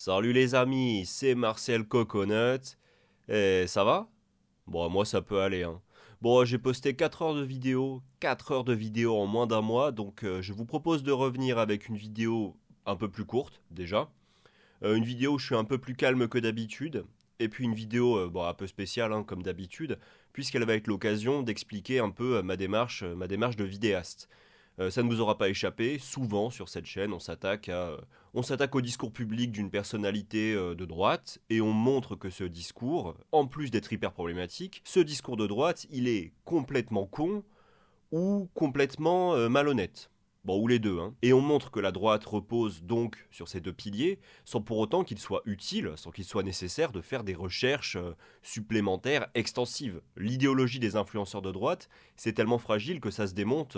Salut les amis, c'est Marcel Coconut. Et ça va? Bon, moi ça peut aller, hein. Bon, j'ai posté 4 heures de vidéo, 4 heures de vidéo en moins d'un mois, donc je vous propose de revenir avec une vidéo un peu plus courte, déjà. Une vidéo où je suis un peu plus calme que d'habitude. Et puis une vidéo bon, un peu spéciale, hein, comme d'habitude, puisqu'elle va être l'occasion d'expliquer un peu ma démarche de vidéaste. Ça ne vous aura pas échappé, souvent sur cette chaîne, on s'attaque au discours public d'une personnalité de droite et on montre que ce discours, en plus d'être hyper problématique, ce discours de droite, il est complètement con ou complètement malhonnête. Bon, ou les deux, hein. Et on montre que la droite repose donc sur ces deux piliers, sans pour autant qu'il soit utile, sans qu'il soit nécessaire de faire des recherches supplémentaires, extensives. L'idéologie des influenceurs de droite, c'est tellement fragile que ça se démonte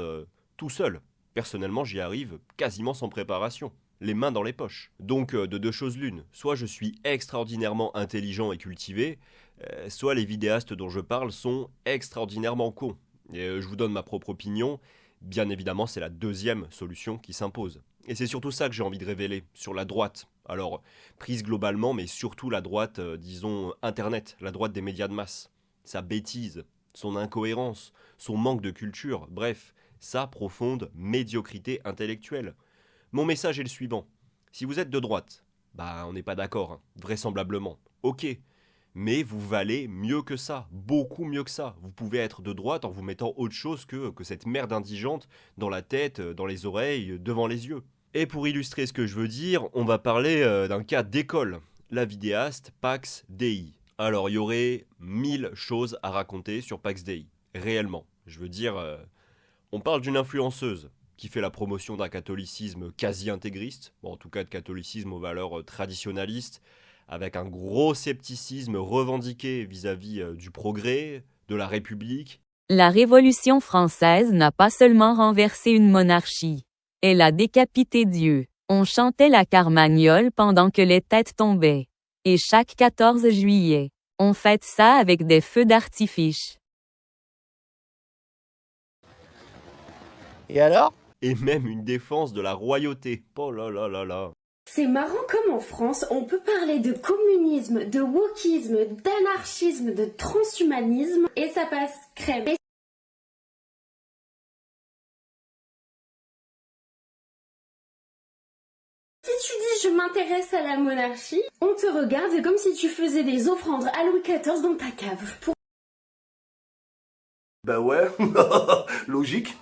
tout seul. Personnellement, j'y arrive quasiment sans préparation, les mains dans les poches. Donc, de deux choses l'une, soit je suis extraordinairement intelligent et cultivé, soit les vidéastes dont je parle sont extraordinairement cons. Et je vous donne ma propre opinion. Bien évidemment, c'est la deuxième solution qui s'impose. Et c'est surtout ça que j'ai envie de révéler sur la droite. Alors, prise globalement, mais surtout la droite, disons, Internet, la droite des médias de masse. Sa bêtise, son incohérence, son manque de culture, bref, sa profonde médiocrité intellectuelle. Mon message est le suivant. Si vous êtes de droite, bah on n'est pas d'accord, hein, vraisemblablement. Ok, mais vous valez mieux que ça, beaucoup mieux que ça. Vous pouvez être de droite en vous mettant autre chose que cette merde indigente dans la tête, dans les oreilles, devant les yeux. Et pour illustrer ce que je veux dire, on va parler d'un cas d'école. La vidéaste Pax Dei. Alors il y aurait 1000 choses à raconter sur Pax Dei, réellement. Je veux dire, on parle d'une influenceuse qui fait la promotion d'un catholicisme quasi intégriste, bon, en tout cas de catholicisme aux valeurs traditionnalistes, avec un gros scepticisme revendiqué vis-à-vis du progrès, de la République. La Révolution française n'a pas seulement renversé une monarchie. Elle a décapité Dieu. On chantait la carmagnole pendant que les têtes tombaient. Et chaque 14 juillet, on fête ça avec des feux d'artifice. Et alors? Et même une défense de la royauté. Oh là là là là. C'est marrant comme en France, on peut parler de communisme, de wokisme, d'anarchisme, de transhumanisme, et ça passe crème. Si tu dis je m'intéresse à la monarchie, on te regarde comme si tu faisais des offrandes à Louis XIV dans ta cave. Bah ouais, logique.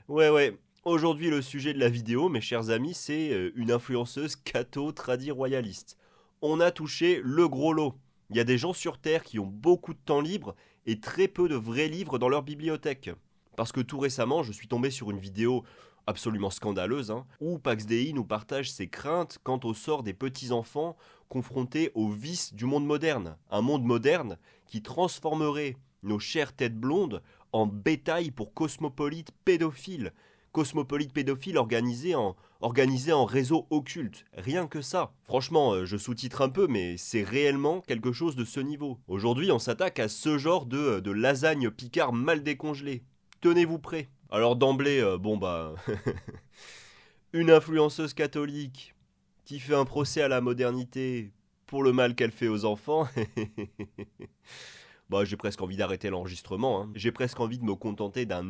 Ouais. Aujourd'hui, le sujet de la vidéo, mes chers amis, c'est une influenceuse catho-tradi-royaliste. On a touché le gros lot. Il y a des gens sur Terre qui ont beaucoup de temps libre et très peu de vrais livres dans leur bibliothèque. Parce que tout récemment, je suis tombé sur une vidéo absolument scandaleuse, hein, où Pax Dei nous partage ses craintes quant au sort des petits-enfants confrontés aux vices du monde moderne. Un monde moderne qui transformerait nos chères têtes blondes en bétail pour cosmopolites pédophiles. Cosmopolite pédophile organisé en réseau occulte. Rien que ça. Franchement, je sous-titre un peu, mais c'est réellement quelque chose de ce niveau. Aujourd'hui, on s'attaque à ce genre de lasagne picard mal décongelée. Tenez-vous prêts. Alors d'emblée, une influenceuse catholique qui fait un procès à la modernité pour le mal qu'elle fait aux enfants. Bah, j'ai presque envie d'arrêter l'enregistrement, hein. J'ai presque envie de me contenter d'un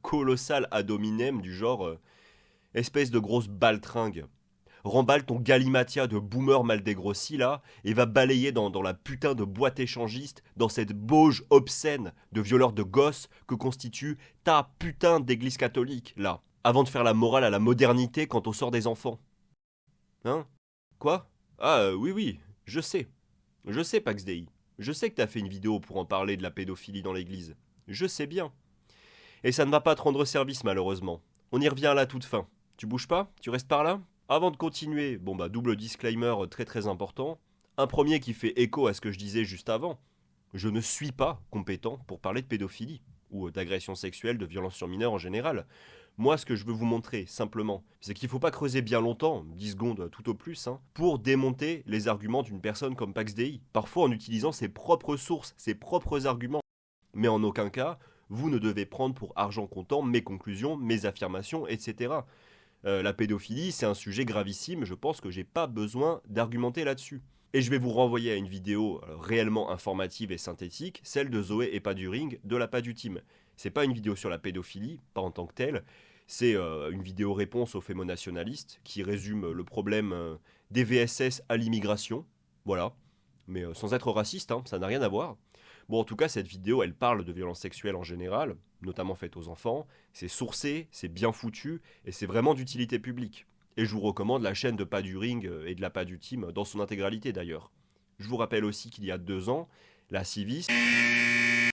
colossal ad hominem du genre espèce de grosse baltringue. Remballe ton galimatia de boomer mal dégrossi là et va balayer dans la putain de boîte échangiste, dans cette bauge obscène de violeurs de gosses que constitue ta putain d'église catholique là, avant de faire la morale à la modernité quant au sort des enfants. Hein? Quoi? Ah oui, je sais. Je sais, Pax Dei. Je sais que t'as fait une vidéo pour en parler de la pédophilie dans l'église. Je sais bien. Et ça ne va pas te rendre service malheureusement. On y revient à la toute fin. Tu bouges pas? Tu restes par là? Avant de continuer, double disclaimer très très important. Un premier qui fait écho à ce que je disais juste avant. Je ne suis pas compétent pour parler de pédophilie, ou d'agression sexuelle, de violence sur mineurs en général. Moi, ce que je veux vous montrer, simplement, c'est qu'il ne faut pas creuser bien longtemps, 10 secondes tout au plus, hein, pour démonter les arguments d'une personne comme Pax Dei, parfois en utilisant ses propres sources, ses propres arguments. Mais en aucun cas, vous ne devez prendre pour argent comptant mes conclusions, mes affirmations, etc. La pédophilie, c'est un sujet gravissime, je pense que j'ai pas besoin d'argumenter là-dessus. Et je vais vous renvoyer à une vidéo réellement informative et synthétique, celle de Zoé Epaduring de la Pas du Team. C'est pas une vidéo sur la pédophilie, pas en tant que telle, c'est une vidéo réponse aux fémonationalistes qui résume le problème des VSS à l'immigration, voilà, mais sans être raciste, hein, ça n'a rien à voir. Bon, en tout cas, cette vidéo, elle parle de violences sexuelles en général, notamment faites aux enfants, c'est sourcé, c'est bien foutu, et c'est vraiment d'utilité publique. Et je vous recommande la chaîne de Pas du Ring et de la Pas du Team dans son intégralité d'ailleurs. Je vous rappelle aussi qu'il y a 2 ans, la Civis...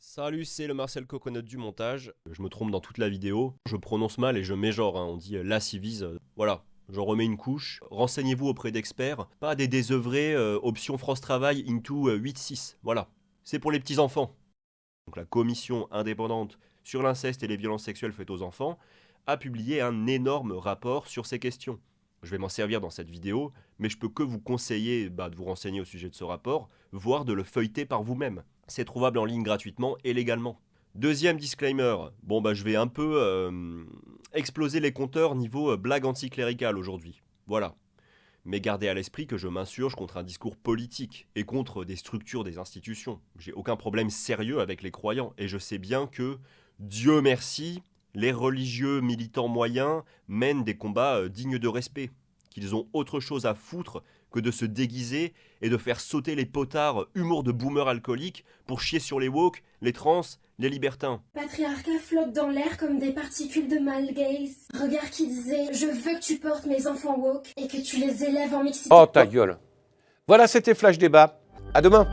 Salut, c'est le Marcel Coconut du montage. Je me trompe dans toute la vidéo. Je prononce mal et je mégenre, hein. On dit la Civis. Voilà, j'en remets une couche. Renseignez-vous auprès d'experts. Pas des désœuvrés option France Travail into 8-6. Voilà, c'est pour les petits-enfants. Donc la commission indépendante sur l'inceste et les violences sexuelles faites aux enfants a publié un énorme rapport sur ces questions. Je vais m'en servir dans cette vidéo, mais je peux que vous conseiller de vous renseigner au sujet de ce rapport, voire de le feuilleter par vous-même. C'est trouvable en ligne gratuitement et légalement. Deuxième disclaimer, je vais un peu exploser les compteurs niveau blague anticléricale aujourd'hui. Voilà. Mais gardez à l'esprit que je m'insurge contre un discours politique et contre des structures des institutions. J'ai aucun problème sérieux avec les croyants et je sais bien que, Dieu merci, les religieux militants moyens mènent des combats dignes de respect, qu'ils ont autre chose à foutre que de se déguiser et de faire sauter les potards humour de boomers alcooliques pour chier sur les woke, les trans, les libertins. Patriarcat flotte dans l'air comme des particules de mâle gays. Regarde qui disait « Je veux que tu portes mes enfants woke et que tu les élèves en mixité. » Oh ta gueule. Voilà, c'était Flash Débat. À demain.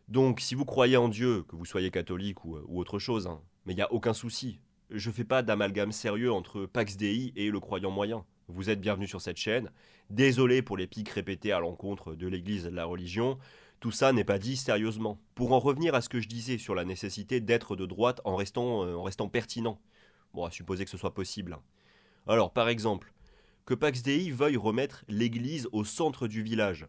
Donc, si vous croyez en Dieu, que vous soyez catholique ou autre chose, hein, mais il n'y a aucun souci. Je fais pas d'amalgame sérieux entre Pax Dei et le croyant moyen. Vous êtes bienvenus sur cette chaîne. Désolé pour les piques répétées à l'encontre de l'Église et de la religion. Tout ça n'est pas dit sérieusement. Pour en revenir à ce que je disais sur la nécessité d'être de droite en restant pertinent. Bon, à supposer que ce soit possible. Hein. Alors, par exemple, que Pax Dei veuille remettre l'Église au centre du village.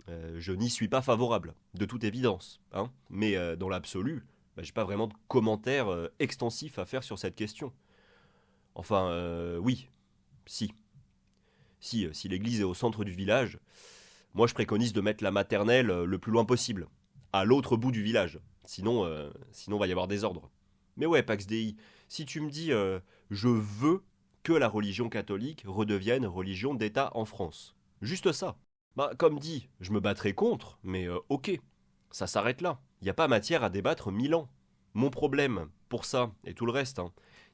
Je n'y suis pas favorable, de toute évidence. Hein. Mais dans l'absolu, j'ai pas vraiment de commentaires extensifs à faire sur cette question. Enfin, oui. Si l'église est au centre du village, moi je préconise de mettre la maternelle le plus loin possible, à l'autre bout du village. Sinon, va y avoir désordre. Mais ouais, Pax Dei, si tu me dis je veux que la religion catholique redevienne religion d'État en France. Juste ça. Comme dit, je me battrai contre, mais ok, ça s'arrête là. Il n'y a pas matière à débattre 1000 ans. Mon problème, pour ça, et tout le reste,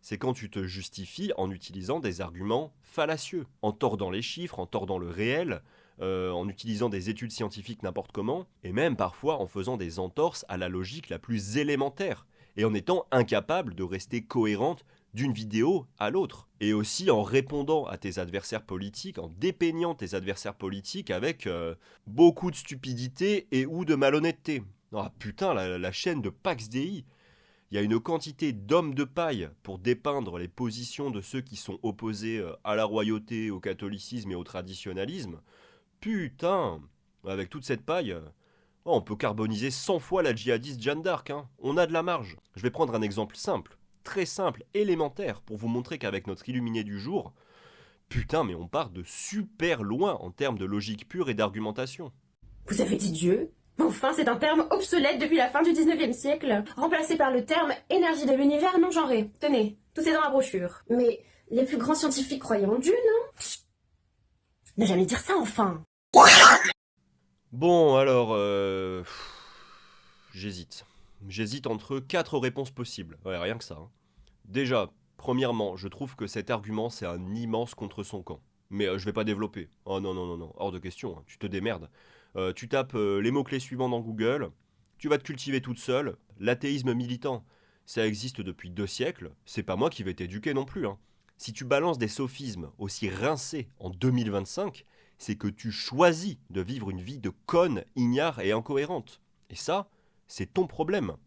c'est quand tu te justifies en utilisant des arguments fallacieux, en tordant les chiffres, en tordant le réel, en utilisant des études scientifiques n'importe comment, et même parfois en faisant des entorses à la logique la plus élémentaire, et en étant incapable de rester cohérente d'une vidéo à l'autre, et aussi en répondant à tes adversaires politiques, en dépeignant tes adversaires politiques avec beaucoup de stupidité et ou de malhonnêteté. Ah putain, la chaîne de Pax Dei, il y a une quantité d'hommes de paille pour dépeindre les positions de ceux qui sont opposés à la royauté, au catholicisme et au traditionnalisme. Putain, avec toute cette paille, on peut carboniser 100 fois la djihadiste Jeanne d'Arc, hein. On a de la marge. Je vais prendre un exemple simple, très simple, élémentaire, pour vous montrer qu'avec notre illuminé du jour, putain, mais on part de super loin en termes de logique pure et d'argumentation. Vous avez dit Dieu ? Enfin, c'est un terme obsolète depuis la fin du 19e siècle, remplacé par le terme énergie de l'univers non genré. Tenez, tout est dans la brochure. Mais les plus grands scientifiques croyaient en Dieu, non ? Ne jamais dire ça, enfin. Bon, alors, j'hésite. J'hésite entre 4 réponses possibles. Ouais, rien que ça. Hein. Déjà, premièrement, je trouve que cet argument, c'est un immense contre son camp. Mais je vais pas développer. Oh non, hors de question, hein. Tu te démerdes. Tu tapes les mots-clés suivants dans Google, tu vas te cultiver toute seule. L'athéisme militant, ça existe depuis 2 siècles, c'est pas moi qui vais t'éduquer non plus. Hein. Si tu balances des sophismes aussi rincés en 2025, c'est que tu choisis de vivre une vie de conne, ignare et incohérente. Et ça, c'est ton problème.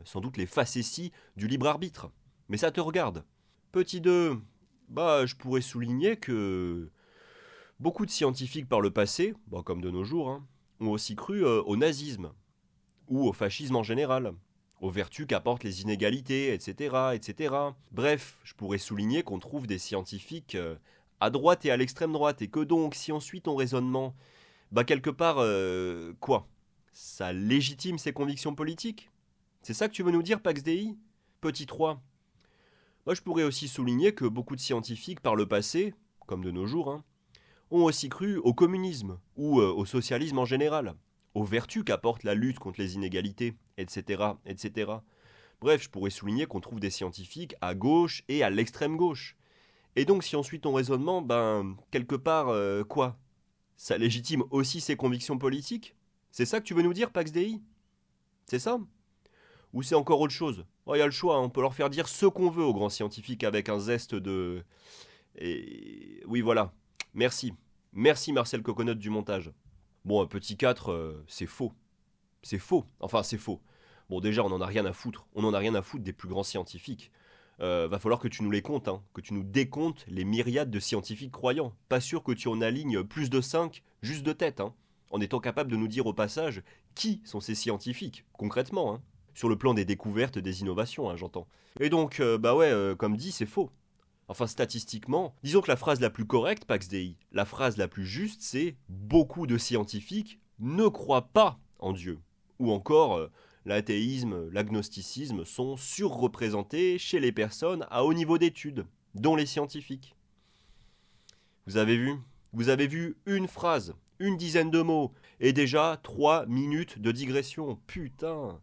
Sans doute les facéties du libre arbitre. Mais ça te regarde. Petit 2, je pourrais souligner que beaucoup de scientifiques par le passé, comme de nos jours, ont aussi cru au nazisme, ou au fascisme en général, aux vertus qu'apportent les inégalités, etc., etc. Bref, je pourrais souligner qu'on trouve des scientifiques à droite et à l'extrême droite, et que donc, si on suit ton raisonnement, bah quelque part, quoi? Ça légitime ses convictions politiques? C'est ça que tu veux nous dire, Pax Dei? Petit 3. Moi, je pourrais aussi souligner que beaucoup de scientifiques, par le passé, comme de nos jours, hein, ont aussi cru au communisme, ou au socialisme en général, aux vertus qu'apporte la lutte contre les inégalités, etc., etc. Bref, je pourrais souligner qu'on trouve des scientifiques à gauche et à l'extrême gauche. Et donc, si on suit ton raisonnement, ben, quelque part, quoi? Ça légitime aussi ses convictions politiques? C'est ça que tu veux nous dire, Pax Dei? C'est ça? Ou c'est encore autre chose? Oh, y a le choix, hein, on peut leur faire dire ce qu'on veut aux grands scientifiques avec un zeste de... Et... Oui, voilà. Merci. Merci Marcel Coconut du montage. Bon, petit 4, c'est faux. C'est faux. Enfin, c'est faux. Bon, déjà, on n'en a rien à foutre. On n'en a rien à foutre des plus grands scientifiques. Va falloir que tu nous les comptes, hein, que tu nous décomptes les myriades de scientifiques croyants. Pas sûr que tu en alignes plus de 5, juste de tête, hein, en étant capable de nous dire au passage qui sont ces scientifiques, concrètement, hein, sur le plan des découvertes, des innovations, hein, j'entends. Et donc, bah ouais, comme dit, c'est faux. Enfin, statistiquement, disons que la phrase la plus correcte, Pax Dei, la phrase la plus juste, c'est « beaucoup de scientifiques ne croient pas en Dieu ». Ou encore, l'athéisme, l'agnosticisme sont surreprésentés chez les personnes à haut niveau d'études, dont les scientifiques. Vous avez vu? Vous avez vu une phrase, une dizaine de mots, et déjà 3 minutes de digression. Putain!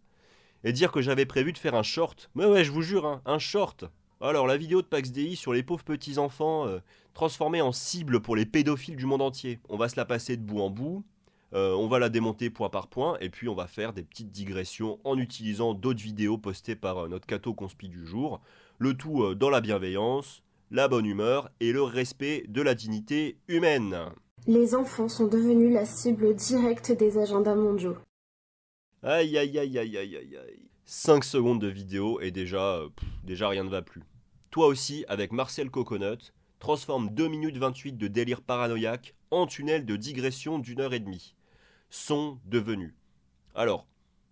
Et dire que j'avais prévu de faire un short. Mais ouais, je vous jure, hein, un short. Alors, la vidéo de Pax Dei sur les pauvres petits-enfants transformés en cible pour les pédophiles du monde entier. On va se la passer de bout en bout. On va la démonter point par point, et puis on va faire des petites digressions en utilisant d'autres vidéos postées par notre catho conspi du jour. Le tout dans la bienveillance, la bonne humeur et le respect de la dignité humaine. Les enfants sont devenus la cible directe des agendas mondiaux. Aïe aïe aïe aïe aïe aïe aïe. 5 secondes de vidéo et déjà rien ne va plus. Toi aussi, avec Marcel Coconut, transforme 2 minutes 28 de délire paranoïaque en tunnel de digression d'1h30. Sont devenus. Alors,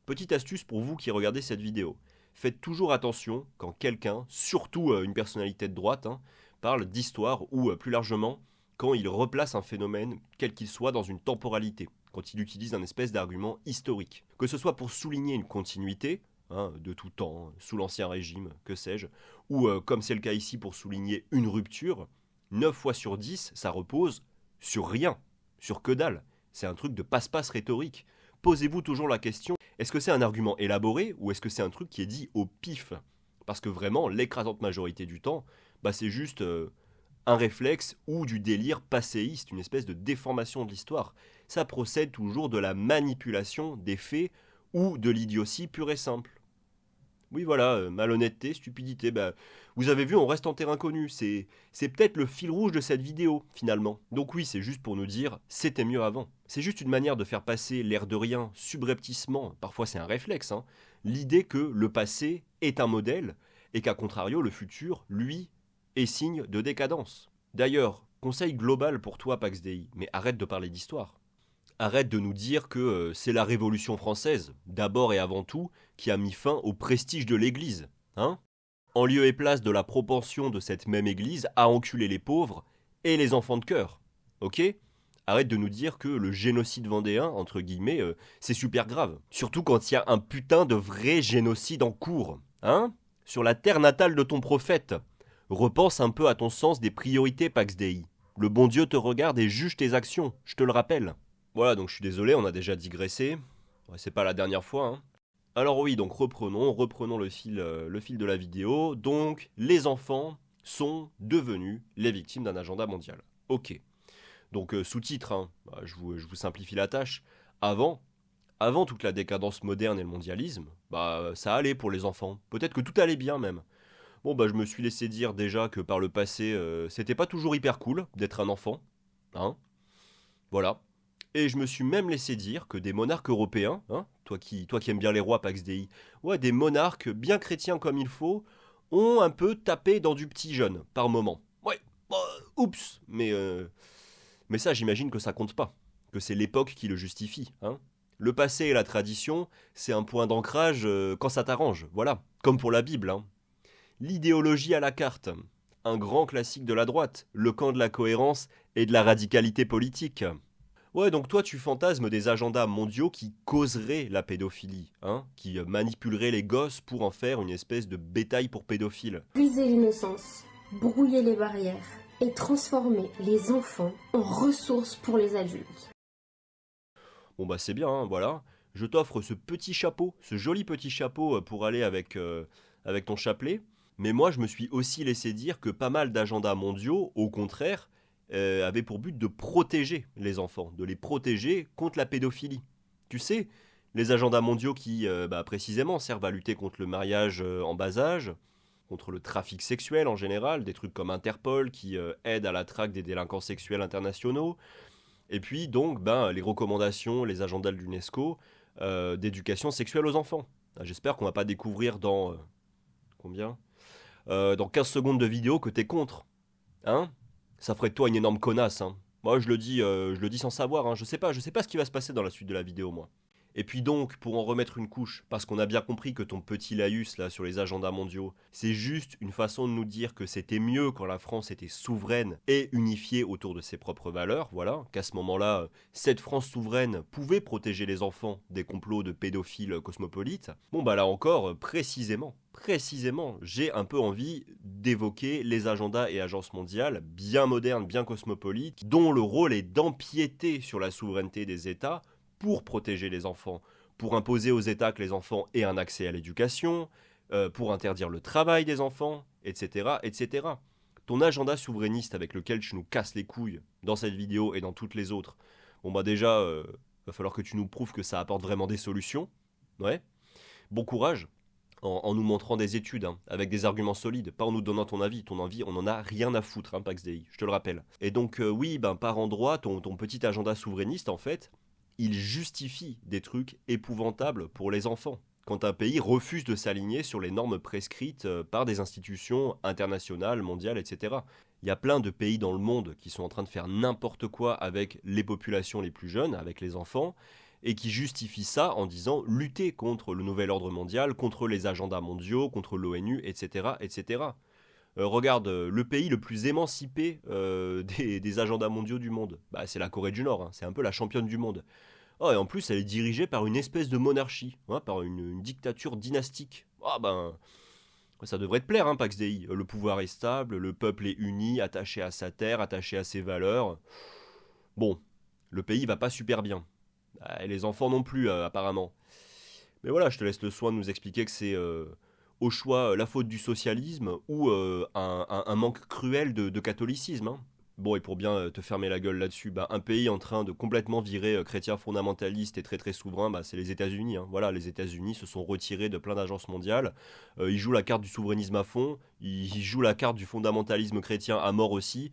petite astuce pour vous qui regardez cette vidéo. Faites toujours attention quand quelqu'un, surtout une personnalité de droite, hein, parle d'histoire ou plus largement quand il replace un phénomène, quel qu'il soit, dans une temporalité, quand il utilise un espèce d'argument historique. Que ce soit pour souligner une continuité, hein, de tout temps, sous l'Ancien Régime, que sais-je, ou comme c'est le cas ici pour souligner une rupture, 9 fois sur 10, ça repose sur rien, sur que dalle. C'est un truc de passe-passe rhétorique. Posez-vous toujours la question, est-ce que c'est un argument élaboré ou est-ce que c'est un truc qui est dit au pif? Parce que vraiment, l'écrasante majorité du temps, bah c'est juste un réflexe ou du délire passéiste, une espèce de déformation de l'histoire. Ça procède toujours de la manipulation des faits ou de l'idiotie pure et simple. Oui voilà, malhonnêteté, stupidité, bah, vous avez vu, on reste en terrain connu, c'est peut-être le fil rouge de cette vidéo, finalement. Donc oui, c'est juste pour nous dire, c'était mieux avant. C'est juste une manière de faire passer l'air de rien, subrepticement, parfois c'est un réflexe, hein, l'idée que le passé est un modèle, et qu'à contrario, le futur, lui, est signe de décadence. D'ailleurs, conseil global pour toi, Pax Dei, mais arrête de parler d'histoire. Arrête de nous dire que c'est la Révolution française, d'abord et avant tout, qui a mis fin au prestige de l'Église, hein? En lieu et place de la propension de cette même Église à enculer les pauvres et les enfants de cœur, ok? Arrête de nous dire que le génocide vendéen, entre guillemets, c'est super grave. Surtout quand il y a un putain de vrai génocide en cours, hein? Sur la terre natale de ton prophète. Repense un peu à ton sens des priorités, Pax Dei. Le bon Dieu te regarde et juge tes actions, je te le rappelle. Voilà, donc je suis désolé, on a déjà digressé. Ouais, c'est pas la dernière fois, hein. Alors oui, donc reprenons le fil de la vidéo. Donc, les enfants sont devenus les victimes d'un agenda mondial. Ok. Donc, sous-titre, hein, bah, je vous simplifie la tâche. Avant toute la décadence moderne et le mondialisme, bah, ça allait pour les enfants. Peut-être que tout allait bien même. Bon, bah, je me suis laissé dire déjà que par le passé, c'était pas toujours hyper cool d'être un enfant. Hein. Voilà. Et je me suis même laissé dire que des monarques européens, hein, toi qui aimes bien les rois, Pax Dei, ouais, des monarques bien chrétiens comme il faut, ont un peu tapé dans du petit jeune, par moment. Ouais, oups, mais ça j'imagine que ça compte pas, que c'est l'époque qui le justifie, hein. Le passé et la tradition, c'est un point d'ancrage quand ça t'arrange, voilà, comme pour la Bible. Hein. L'idéologie à la carte, un grand classique de la droite, le camp de la cohérence et de la radicalité politique. Ouais, donc toi tu fantasmes des agendas mondiaux qui causeraient la pédophilie, hein, qui manipuleraient les gosses pour en faire une espèce de bétail pour pédophiles. Briser l'innocence, brouiller les barrières et transformer les enfants en ressources pour les adultes. Bon bah c'est bien, hein, voilà. Je t'offre ce petit chapeau, ce joli petit chapeau pour aller avec ton chapelet. Mais moi je me suis aussi laissé dire que pas mal d'agendas mondiaux, au contraire, avaient pour but de protéger les enfants, de les protéger contre la pédophilie. Tu sais, les agendas mondiaux qui précisément servent à lutter contre le mariage en bas âge, contre le trafic sexuel en général, des trucs comme Interpol qui aident à la traque des délinquants sexuels internationaux. Et puis donc les recommandations, les agendas de l'UNESCO d'éducation sexuelle aux enfants. J'espère qu'on va pas découvrir dans dans 15 secondes de vidéo que t'es contre. Hein? Ça ferait de toi une énorme connasse. Hein. Moi je le dis sans savoir. Hein. Je sais pas ce qui va se passer dans la suite de la vidéo moi. Et puis donc, pour en remettre une couche, parce qu'on a bien compris que ton petit laïus là sur les agendas mondiaux, c'est juste une façon de nous dire que c'était mieux quand la France était souveraine et unifiée autour de ses propres valeurs, voilà, qu'à ce moment-là, cette France souveraine pouvait protéger les enfants des complots de pédophiles cosmopolites. Bon bah là encore, précisément, j'ai un peu envie d'évoquer les agendas et agences mondiales bien modernes, bien cosmopolites, dont le rôle est d'empiéter sur la souveraineté des États pour protéger les enfants, pour imposer aux États que les enfants aient un accès à l'éducation, pour interdire le travail des enfants, etc., etc. Ton agenda souverainiste avec lequel tu nous casses les couilles dans cette vidéo et dans toutes les autres, bon bah déjà, va falloir que tu nous prouves que ça apporte vraiment des solutions. Ouais. Bon courage, en nous montrant des études, hein, avec des arguments solides, pas en nous donnant ton avis. Ton avis, on en a rien à foutre, hein, Pax Dei, je te le rappelle. Et donc, oui, par endroit, ton petit agenda souverainiste, en fait, il justifie des trucs épouvantables pour les enfants. Quand un pays refuse de s'aligner sur les normes prescrites par des institutions internationales, mondiales, etc. Il y a plein de pays dans le monde qui sont en train de faire n'importe quoi avec les populations les plus jeunes, avec les enfants, et qui justifient ça en disant lutter contre le nouvel ordre mondial, contre les agendas mondiaux, contre l'ONU, etc., etc. Regarde, le pays le plus émancipé des agendas mondiaux du monde, c'est la Corée du Nord, hein, c'est un peu la championne du monde. Oh, et en plus, elle est dirigée par une espèce de monarchie, hein, par une dictature dynastique. Ça devrait te plaire, hein, Pax Dei. Le pouvoir est stable, le peuple est uni, attaché à sa terre, attaché à ses valeurs. Bon, le pays va pas super bien. Et les enfants non plus, apparemment. Mais voilà, je te laisse le soin de nous expliquer que c'est au choix la faute du socialisme ou un manque cruel de catholicisme. Hein. Bon, et pour bien te fermer la gueule là-dessus, un pays en train de complètement virer chrétien fondamentaliste et très très souverain, c'est les États-Unis. Hein. Voilà, les États-Unis se sont retirés de plein d'agences mondiales. Ils jouent la carte du souverainisme à fond, ils jouent la carte du fondamentalisme chrétien à mort aussi.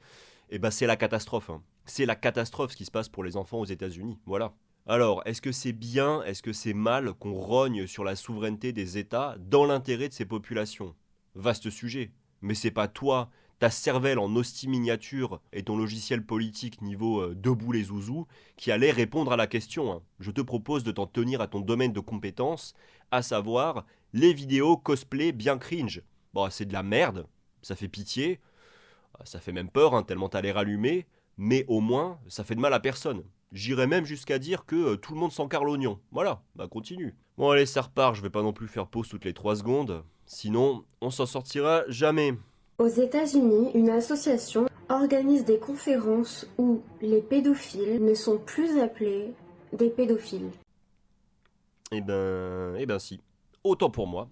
Et c'est la catastrophe. Hein. C'est la catastrophe ce qui se passe pour les enfants aux États-Unis. Voilà. Alors, est-ce que c'est bien, est-ce que c'est mal qu'on rogne sur la souveraineté des États dans l'intérêt de ces populations? Vaste sujet. Mais c'est pas toi, ta cervelle en hostie miniature et ton logiciel politique niveau debout les zouzous qui allait répondre à la question. Hein. Je te propose de t'en tenir à ton domaine de compétence, à savoir les vidéos cosplay bien cringe. Bon, c'est de la merde, ça fait pitié, ça fait même peur, hein, tellement t'as l'air allumé, mais au moins, ça fait de mal à personne. J'irais même jusqu'à dire que tout le monde s'encarre l'oignon. Voilà, continue. Bon allez, ça repart, je vais pas non plus faire pause toutes les 3 secondes, sinon on s'en sortira jamais. Aux États-Unis, une association organise des conférences où les pédophiles ne sont plus appelés des pédophiles. Eh ben si. Autant pour moi.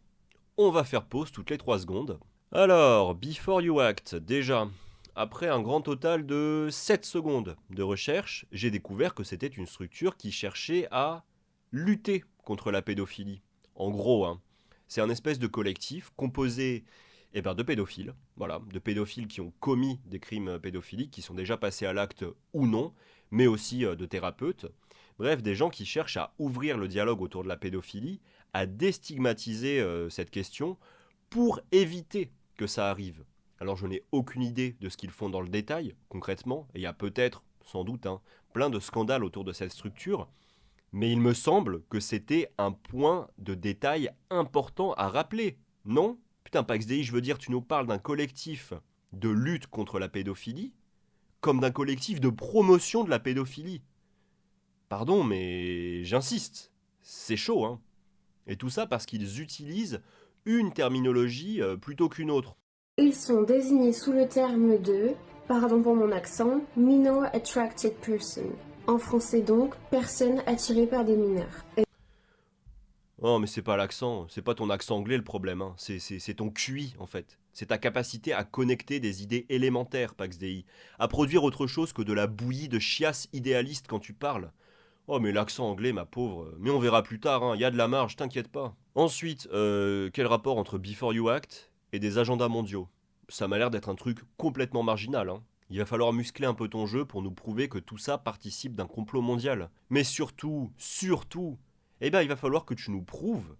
On va faire pause toutes les 3 secondes. Alors, Before You Act, déjà, après un grand total de 7 secondes de recherche, j'ai découvert que c'était une structure qui cherchait à lutter contre la pédophilie. En gros, hein, c'est un espèce de collectif composé de pédophiles, voilà, de pédophiles qui ont commis des crimes pédophiliques, qui sont déjà passés à l'acte ou non, mais aussi de thérapeutes. Bref, des gens qui cherchent à ouvrir le dialogue autour de la pédophilie, à déstigmatiser cette question pour éviter que ça arrive. Alors je n'ai aucune idée de ce qu'ils font dans le détail, concrètement, et il y a peut-être, sans doute, plein de scandales autour de cette structure, Mais il me semble que c'était un point de détail important à rappeler, non? Putain, Pax Dei, je veux dire, tu nous parles d'un collectif de lutte contre la pédophilie, comme d'un collectif de promotion de la pédophilie. Pardon, mais j'insiste, c'est chaud, hein. Et tout ça parce qu'ils utilisent une terminologie plutôt qu'une autre. Ils sont désignés sous le terme de, pardon pour mon accent, minor attracted person. En français donc, personne attirée par des mineurs. Oh, mais c'est pas l'accent, c'est pas ton accent anglais le problème, hein. C'est ton QI en fait. C'est ta capacité à connecter des idées élémentaires, Pax Dei, à produire autre chose que de la bouillie de chiasse idéaliste quand tu parles. Oh, mais l'accent anglais, ma pauvre, mais on verra plus tard, hein, y a de la marge, t'inquiète pas. Ensuite, quel rapport entre Before You Act et des agendas mondiaux? Ça m'a l'air d'être un truc complètement marginal, hein. Il va falloir muscler un peu ton jeu pour nous prouver que tout ça participe d'un complot mondial. Mais surtout, eh ben il va falloir que tu nous prouves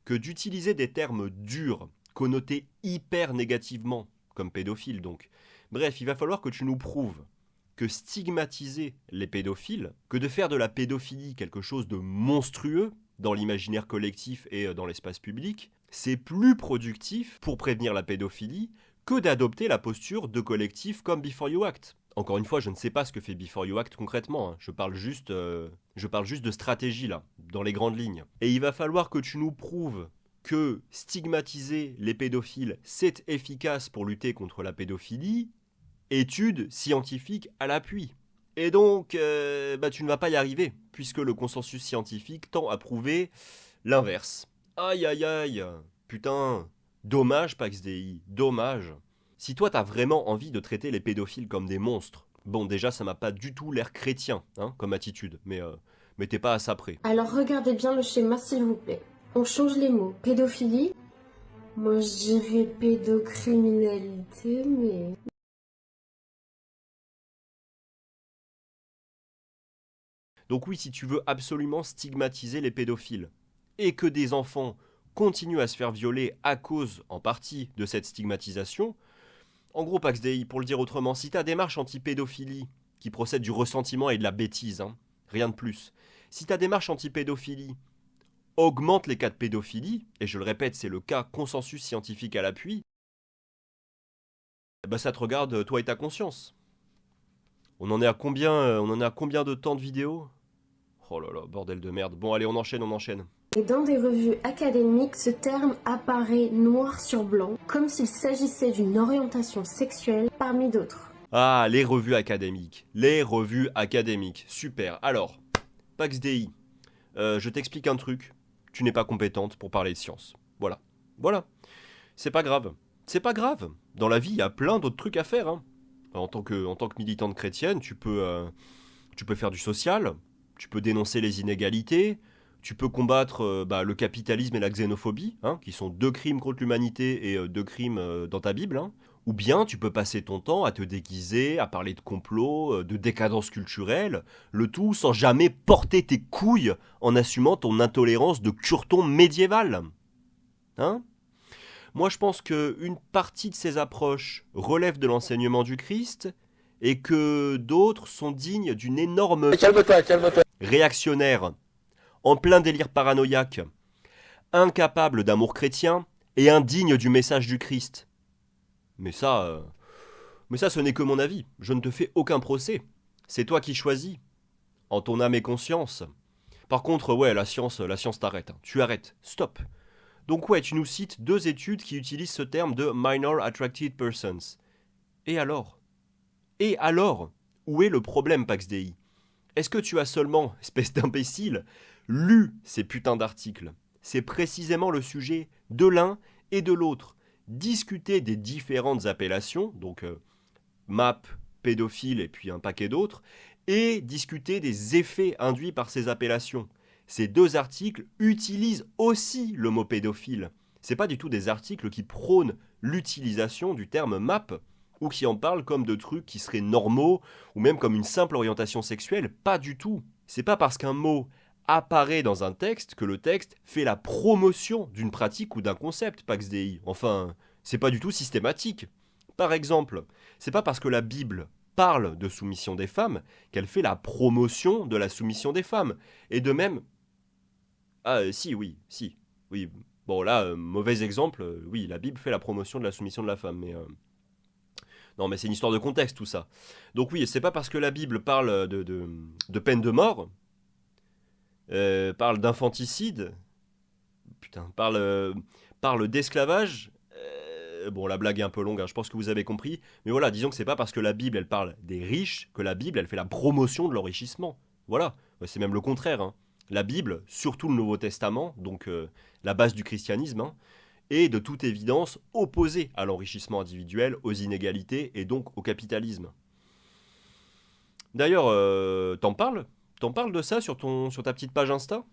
que d'utiliser des termes durs, connotés hyper négativement, comme pédophile donc, bref, il va falloir que tu nous prouves que stigmatiser les pédophiles, que de faire de la pédophilie quelque chose de monstrueux dans l'imaginaire collectif et dans l'espace public, c'est plus productif pour prévenir la pédophilie que d'adopter la posture de collectif comme Before You Act. Encore une fois, je ne sais pas ce que fait Before You Act concrètement, hein. Je parle juste de stratégie là, dans les grandes lignes. Et il va falloir que tu nous prouves que stigmatiser les pédophiles, c'est efficace pour lutter contre la pédophilie, études scientifiques à l'appui. Et donc, tu ne vas pas y arriver, puisque le consensus scientifique tend à prouver l'inverse. Aïe aïe aïe, putain, dommage Pax Dei, dommage. Si toi t'as vraiment envie de traiter les pédophiles comme des monstres, bon déjà ça m'a pas du tout l'air chrétien, hein, comme attitude, mais t'es pas à ça près. Alors regardez bien le schéma s'il vous plaît. On change les mots. Pédophilie. Moi je dirais pédocriminalité, mais... Donc oui, si tu veux absolument stigmatiser les pédophiles, et que des enfants continuent à se faire violer à cause, en partie, de cette stigmatisation, en gros, Pax Dei, pour le dire autrement, si ta démarche anti-pédophilie, qui procède du ressentiment et de la bêtise, hein, rien de plus, si ta démarche anti-pédophilie augmente les cas de pédophilie, et je le répète, c'est le cas consensus scientifique à l'appui, bah ça te regarde toi et ta conscience. On en est à combien de temps de vidéo? Oh là là, bordel de merde. Bon allez, on enchaîne. Et dans des revues académiques, ce terme apparaît noir sur blanc, comme s'il s'agissait d'une orientation sexuelle parmi d'autres. Ah, les revues académiques, super. Alors, Pax Dei, je t'explique un truc, tu n'es pas compétente pour parler de science. Voilà. C'est pas grave. Dans la vie, il y a plein d'autres trucs à faire, hein. En tant que militante chrétienne, tu peux faire du social, tu peux dénoncer les inégalités, tu peux combattre le capitalisme et la xénophobie, hein, qui sont 2 crimes contre l'humanité et 2 crimes dans ta Bible, hein. Ou bien tu peux passer ton temps à te déguiser, à parler de complot, de décadence culturelle, le tout sans jamais porter tes couilles en assumant ton intolérance de curton médiéval. Hein ? Moi, je pense qu'une partie de ces approches relève de l'enseignement du Christ et que d'autres sont dignes d'une énorme réactionnaire, en plein délire paranoïaque, incapable d'amour chrétien et indigne du message du Christ. Mais ça, ce n'est que mon avis. Je ne te fais aucun procès. C'est toi qui choisis, en ton âme et conscience. Par contre, ouais, la science t'arrête. Hein. Tu arrêtes. Stop. Donc ouais, tu nous cites 2 études qui utilisent ce terme de minor attracted persons. Et alors ? Où est le problème, Pax Dei ? Est-ce que tu as seulement, espèce d'imbécile, lu ces putains d'articles ? C'est précisément le sujet de l'un et de l'autre. Discuter des différentes appellations, donc MAP, pédophile et puis un paquet d'autres, et discuter des effets induits par ces appellations. Ces 2 articles utilisent aussi le mot pédophile. C'est pas du tout des articles qui prônent l'utilisation du terme MAP ou qui en parlent comme de trucs qui seraient normaux ou même comme une simple orientation sexuelle. Pas du tout. C'est pas parce qu'un mot apparaît dans un texte que le texte fait la promotion d'une pratique ou d'un concept, Pax Dei. Enfin, c'est pas du tout systématique. Par exemple, c'est pas parce que la Bible parle de soumission des femmes qu'elle fait la promotion de la soumission des femmes. Et de même... oui. Bon là, mauvais exemple, oui, la Bible fait la promotion de la soumission de la femme, mais... Non, mais c'est une histoire de contexte, tout ça. Donc oui, c'est pas parce que la Bible parle de peine de mort, parle d'infanticide, parle d'esclavage. Bon, la blague est un peu longue, hein, je pense que vous avez compris. Mais voilà, disons que c'est pas parce que la Bible, elle parle des riches, que la Bible, elle fait la promotion de l'enrichissement. Voilà, c'est même le contraire. Hein. La Bible, surtout le Nouveau Testament, donc la base du christianisme, hein, est de toute évidence opposée à l'enrichissement individuel, aux inégalités et donc au capitalisme. D'ailleurs, t'en parles de ça sur ta petite page Insta?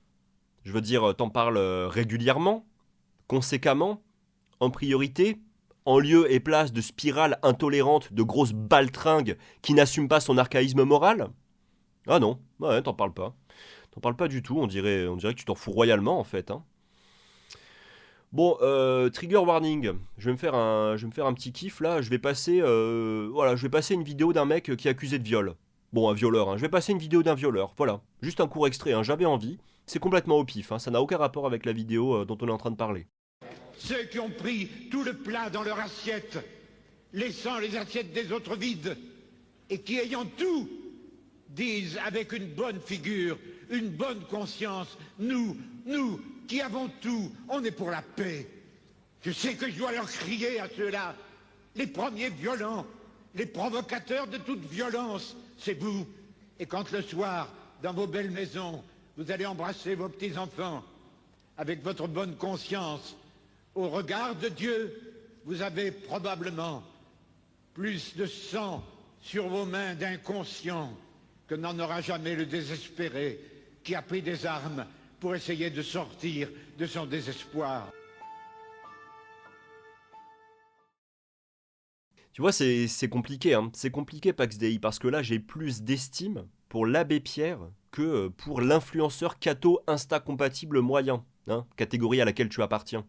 Je veux dire, t'en parles régulièrement, conséquemment, en priorité, en lieu et place de spirales intolérantes de grosses baltringues qui n'assument pas son archaïsme moral? Ah non, ouais, t'en parles pas. T'en parles pas du tout, on dirait que tu t'en fous royalement en fait. Hein. Bon, trigger warning, je vais me faire un petit kiff là, je vais passer une vidéo d'un mec qui est accusé de viol. Bon, un violeur, hein. Je vais passer une vidéo d'un violeur, voilà. Juste un court extrait, hein. J'avais envie, c'est complètement au pif, hein. Ça n'a aucun rapport avec la vidéo dont on est en train de parler. Ceux qui ont pris tout le plat dans leur assiette, laissant les assiettes des autres vides, et qui, ayant tout, disent avec une bonne figure, une bonne conscience, nous, qui avons tout, on est pour la paix. Je sais que je dois leur crier à ceux-là, les premiers violents, les provocateurs de toute violence, c'est vous. Et quand le soir, dans vos belles maisons, vous allez embrasser vos petits-enfants, avec votre bonne conscience, au regard de Dieu, vous avez probablement plus de sang sur vos mains d'inconscients que n'en aura jamais le désespéré qui a pris des armes pour essayer de sortir de son désespoir. Tu vois, c'est compliqué, hein. C'est compliqué, Pax Dei, parce que là, j'ai plus d'estime pour l'abbé Pierre que pour l'influenceur catho insta-compatible moyen, hein, catégorie à laquelle tu appartiens.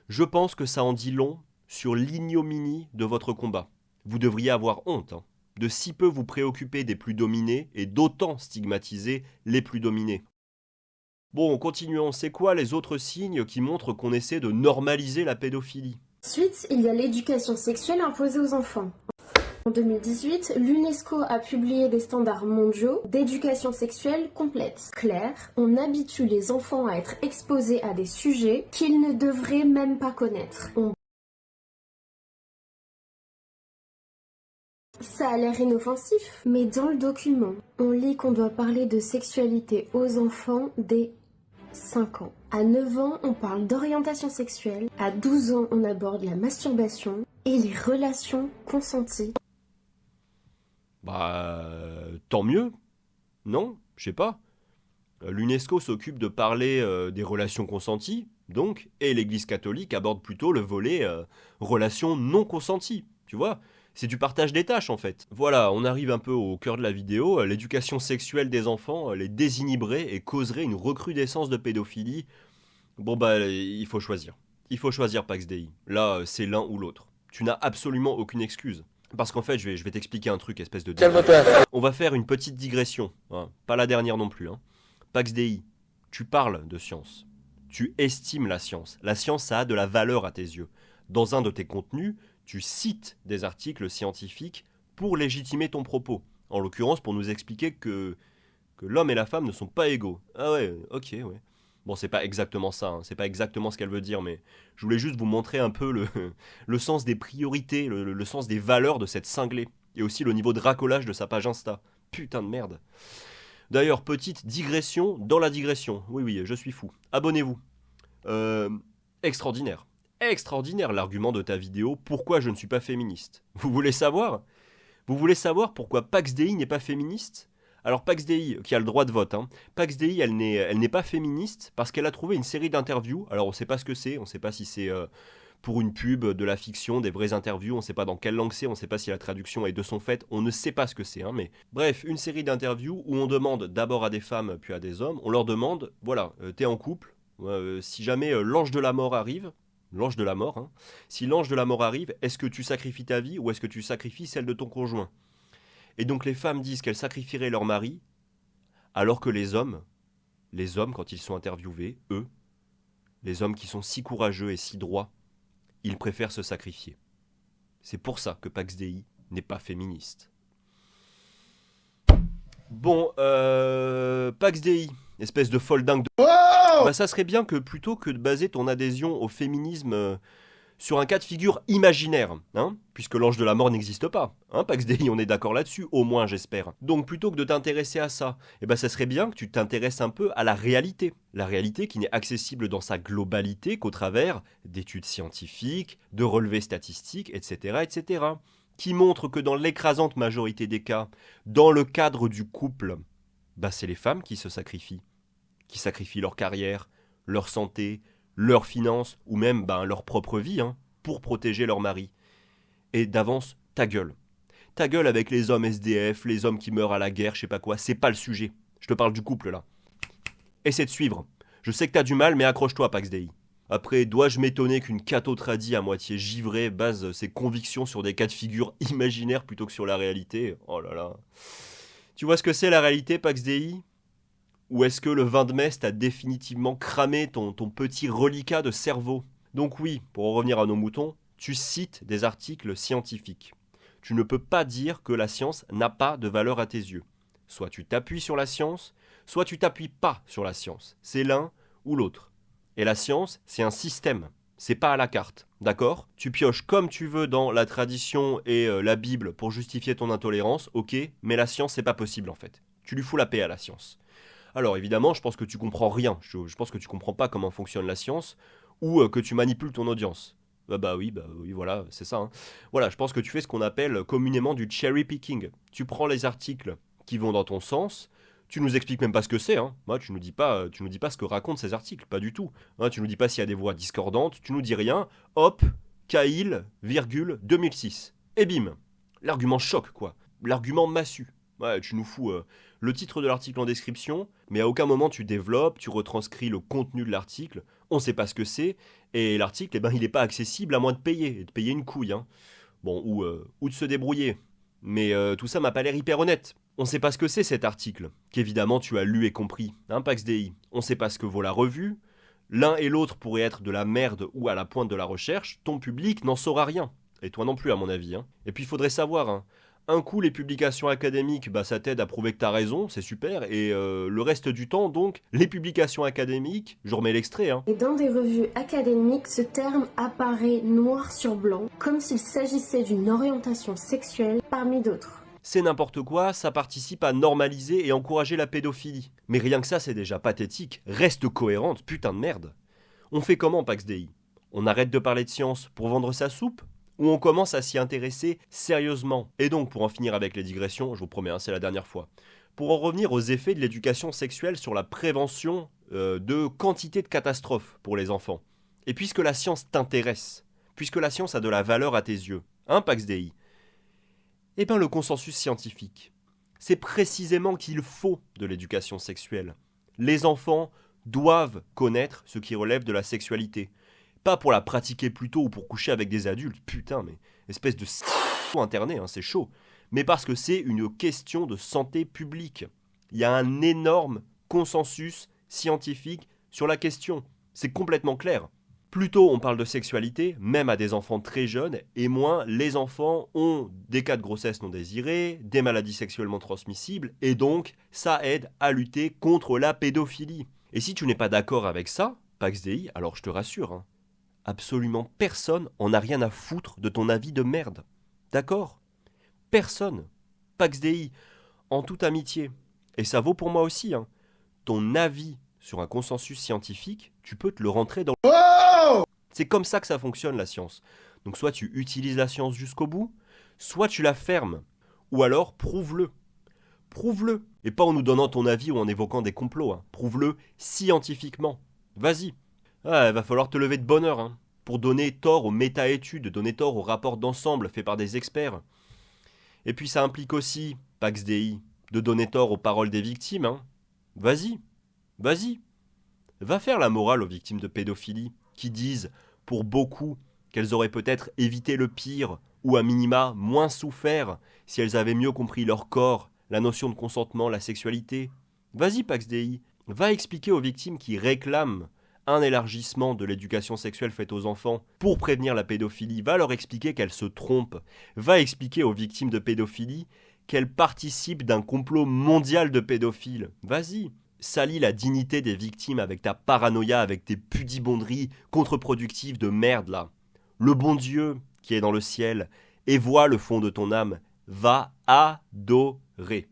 Je pense que ça en dit long sur l'ignominie de votre combat. Vous devriez avoir honte, hein, de si peu vous préoccuper des plus dominés et d'autant stigmatiser les plus dominés. Bon, continuons. C'est quoi les autres signes qui montrent qu'on essaie de normaliser la pédophilie? Ensuite, il y a l'éducation sexuelle imposée aux enfants. En 2018, l'UNESCO a publié des standards mondiaux d'éducation sexuelle complète. Clair, on habitue les enfants à être exposés à des sujets qu'ils ne devraient même pas connaître. Ça a l'air inoffensif, mais dans le document, on lit qu'on doit parler de sexualité aux enfants dès 5 ans. À 9 ans, on parle d'orientation sexuelle. À 12 ans, on aborde la masturbation et les relations consenties. Bah, tant mieux. Non, je sais pas. L'UNESCO s'occupe de parler des relations consenties, donc, et l'Église catholique aborde plutôt le volet relations non consenties, tu vois. C'est du partage des tâches en fait. Voilà, on arrive un peu au cœur de la vidéo. L'éducation sexuelle des enfants les désinhiberait et causerait une recrudescence de pédophilie. Bon bah, il faut choisir. Il faut choisir, Pax Dei. Là, c'est l'un ou l'autre. Tu n'as absolument aucune excuse. Parce qu'en fait, je vais t'expliquer un truc, espèce de... On va faire une petite digression. Hein. Pas la dernière non plus. Hein. Pax Dei, tu parles de science. Tu estimes la science. La science, ça a de la valeur à tes yeux. Dans un de tes contenus, tu cites des articles scientifiques pour légitimer ton propos. En l'occurrence, pour nous expliquer que l'homme et la femme ne sont pas égaux. Ah ouais, ok, ouais. Bon, c'est pas exactement ça, hein. C'est pas exactement ce qu'elle veut dire, mais je voulais juste vous montrer un peu le sens des priorités, le sens des valeurs de cette cinglée. Et aussi le niveau de racolage de sa page Insta. Putain de merde. D'ailleurs, petite digression dans la digression. Oui, je suis fou. Abonnez-vous. Extraordinaire. Extraordinaire l'argument de ta vidéo « Pourquoi je ne suis pas féministe ?» Vous voulez savoir pourquoi Pax Dei n'est pas féministe? Alors Pax Dei, qui a le droit de vote, hein, Pax Dei, elle n'est pas féministe parce qu'elle a trouvé une série d'interviews. Alors on ne sait pas ce que c'est, on ne sait pas si c'est pour une pub, de la fiction, des vraies interviews, on ne sait pas dans quelle langue c'est, on ne sait pas si la traduction est de son fait, on ne sait pas ce que c'est. Hein, mais bref, une série d'interviews où on demande d'abord à des femmes puis à des hommes, on leur demande, voilà, t'es en couple, si jamais l'ange de la mort arrive, l'ange de la mort, hein. Si l'ange de la mort arrive, est-ce que tu sacrifies ta vie ou est-ce que tu sacrifies celle de ton conjoint? Et donc les femmes disent qu'elles sacrifieraient leur mari, alors que les hommes, quand ils sont interviewés, eux, les hommes qui sont si courageux et si droits, ils préfèrent se sacrifier. C'est pour ça que Pax Dei n'est pas féministe. Bon, Pax Dei, espèce de folle dingue de... Bah, ça serait bien que plutôt que de baser ton adhésion au féminisme sur un cas de figure imaginaire, hein, puisque l'ange de la mort n'existe pas, hein, Pax Dei, on est d'accord là-dessus, au moins j'espère. Donc plutôt que de t'intéresser à ça, eh ben ça serait bien que tu t'intéresses un peu à la réalité qui n'est accessible dans sa globalité qu'au travers d'études scientifiques, de relevés statistiques, etc., qui montrent que dans l'écrasante majorité des cas, dans le cadre du couple, bah c'est les femmes qui se sacrifient leur carrière, leur santé, leurs finances, ou même leur propre vie, hein, pour protéger leur mari. Et d'avance, ta gueule. Ta gueule avec les hommes SDF, les hommes qui meurent à la guerre, je sais pas quoi, c'est pas le sujet. Je te parle du couple, là. Essaie de suivre. Je sais que t'as du mal, mais accroche-toi, Pax Dei. Après, dois-je m'étonner qu'une catho-tradie à moitié givrée base ses convictions sur des cas de figure imaginaires plutôt que sur la réalité? Oh là là. Tu vois ce que c'est la réalité, Pax Dei? Ou est-ce que le vin de messe t'a définitivement cramé ton petit reliquat de cerveau? Donc oui, pour en revenir à nos moutons, tu cites des articles scientifiques. Tu ne peux pas dire que la science n'a pas de valeur à tes yeux. Soit tu t'appuies sur la science, soit tu t'appuies pas sur la science. C'est l'un ou l'autre. Et la science, c'est un système. C'est pas à la carte, d'accord? Tu pioches comme tu veux dans la tradition et la Bible pour justifier ton intolérance, ok, mais la science, c'est pas possible en fait. Tu lui fous la paix à la science. Alors évidemment, je pense que tu comprends rien. Je pense que tu comprends pas comment fonctionne la science ou que tu manipules ton audience. Bah oui, voilà, c'est ça. Hein. Voilà, je pense que tu fais ce qu'on appelle communément du cherry picking. Tu prends les articles qui vont dans ton sens, tu nous expliques même pas ce que c'est. Hein. Moi, tu nous dis pas ce que racontent ces articles, pas du tout. Hein, tu nous dis pas s'il y a des voix discordantes, tu nous dis rien. Hop, Cahill, 2006. Et bim, l'argument choc quoi, l'argument massue. Ouais, tu nous fous le titre de l'article en description, mais à aucun moment tu développes, tu retranscris le contenu de l'article, on sait pas ce que c'est, et l'article, il n'est pas accessible à moins de payer, et de payer une couille. Hein. Bon, ou de se débrouiller. Mais tout ça m'a pas l'air hyper honnête. On sait pas ce que c'est cet article, qu'évidemment tu as lu et compris, hein, Pax Dei. On sait pas ce que vaut la revue, l'un et l'autre pourraient être de la merde ou à la pointe de la recherche, ton public n'en saura rien. Et toi non plus à mon avis. Hein. Et puis il faudrait savoir... Hein, un coup, les publications académiques, ça t'aide à prouver que t'as raison, c'est super. Et le reste du temps, donc, les publications académiques, je remets l'extrait. Hein. Et dans des revues académiques, ce terme apparaît noir sur blanc, comme s'il s'agissait d'une orientation sexuelle parmi d'autres. C'est n'importe quoi, ça participe à normaliser et encourager la pédophilie. Mais rien que ça, c'est déjà pathétique. Reste cohérente, putain de merde. On fait comment, Pax Dei? On arrête de parler de science pour vendre sa soupe? Où on commence à s'y intéresser sérieusement. Et donc, pour en finir avec les digressions, je vous promets, hein, c'est la dernière fois, pour en revenir aux effets de l'éducation sexuelle sur la prévention de quantité de catastrophes pour les enfants. Et puisque la science t'intéresse, puisque la science a de la valeur à tes yeux, hein, Pax Dei, eh bien le consensus scientifique, c'est précisément qu'il faut de l'éducation sexuelle. Les enfants doivent connaître ce qui relève de la sexualité. Pas pour la pratiquer plus tôt ou pour coucher avec des adultes, putain, mais espèce de internet, hein, c'est chaud. Mais parce que c'est une question de santé publique. Il y a un énorme consensus scientifique sur la question. C'est complètement clair. Plus tôt on parle de sexualité, même à des enfants très jeunes, et moins les enfants ont des cas de grossesse non désirés, des maladies sexuellement transmissibles, et donc ça aide à lutter contre la pédophilie. Et si tu n'es pas d'accord avec ça, Pax Dei, alors je te rassure, hein, absolument personne en a rien à foutre de ton avis de merde. D'accord? Personne. Pax Dei, en toute amitié. Et ça vaut pour moi aussi. Hein. Ton avis sur un consensus scientifique, tu peux te le rentrer dans... C'est comme ça que ça fonctionne la science. Donc soit tu utilises la science jusqu'au bout, soit tu la fermes. Ou alors prouve-le. Prouve-le. Et pas en nous donnant ton avis ou en évoquant des complots. Hein. Prouve-le scientifiquement. Vas-y. Ah, il va falloir te lever de bonne heure, hein, pour donner tort aux méta-études, donner tort aux rapports d'ensemble faits par des experts. Et puis ça implique aussi, Pax Dei, de donner tort aux paroles des victimes. Hein. Vas-y, vas-y. Va faire la morale aux victimes de pédophilie, qui disent, pour beaucoup, qu'elles auraient peut-être évité le pire, ou à minima moins souffert si elles avaient mieux compris leur corps, la notion de consentement, la sexualité. Vas-y Pax Dei, va expliquer aux victimes qui réclament un élargissement de l'éducation sexuelle faite aux enfants pour prévenir la pédophilie, va leur expliquer qu'elles se trompent, va expliquer aux victimes de pédophilie qu'elles participent d'un complot mondial de pédophiles. Vas-y, salis la dignité des victimes avec ta paranoïa, avec tes pudibonderies contre-productives de merde là. Le bon Dieu qui est dans le ciel et voit le fond de ton âme va adorer.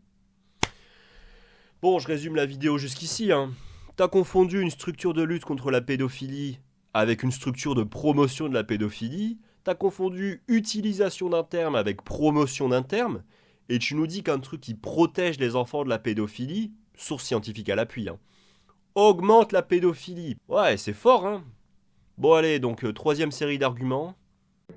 Bon, je résume la vidéo jusqu'ici, hein. T'as confondu une structure de lutte contre la pédophilie avec une structure de promotion de la pédophilie. T'as confondu utilisation d'un terme avec promotion d'un terme. Et tu nous dis qu'un truc qui protège les enfants de la pédophilie, source scientifique à l'appui, hein, augmente la pédophilie. Ouais, c'est fort, hein. Bon, allez, donc, troisième série d'arguments.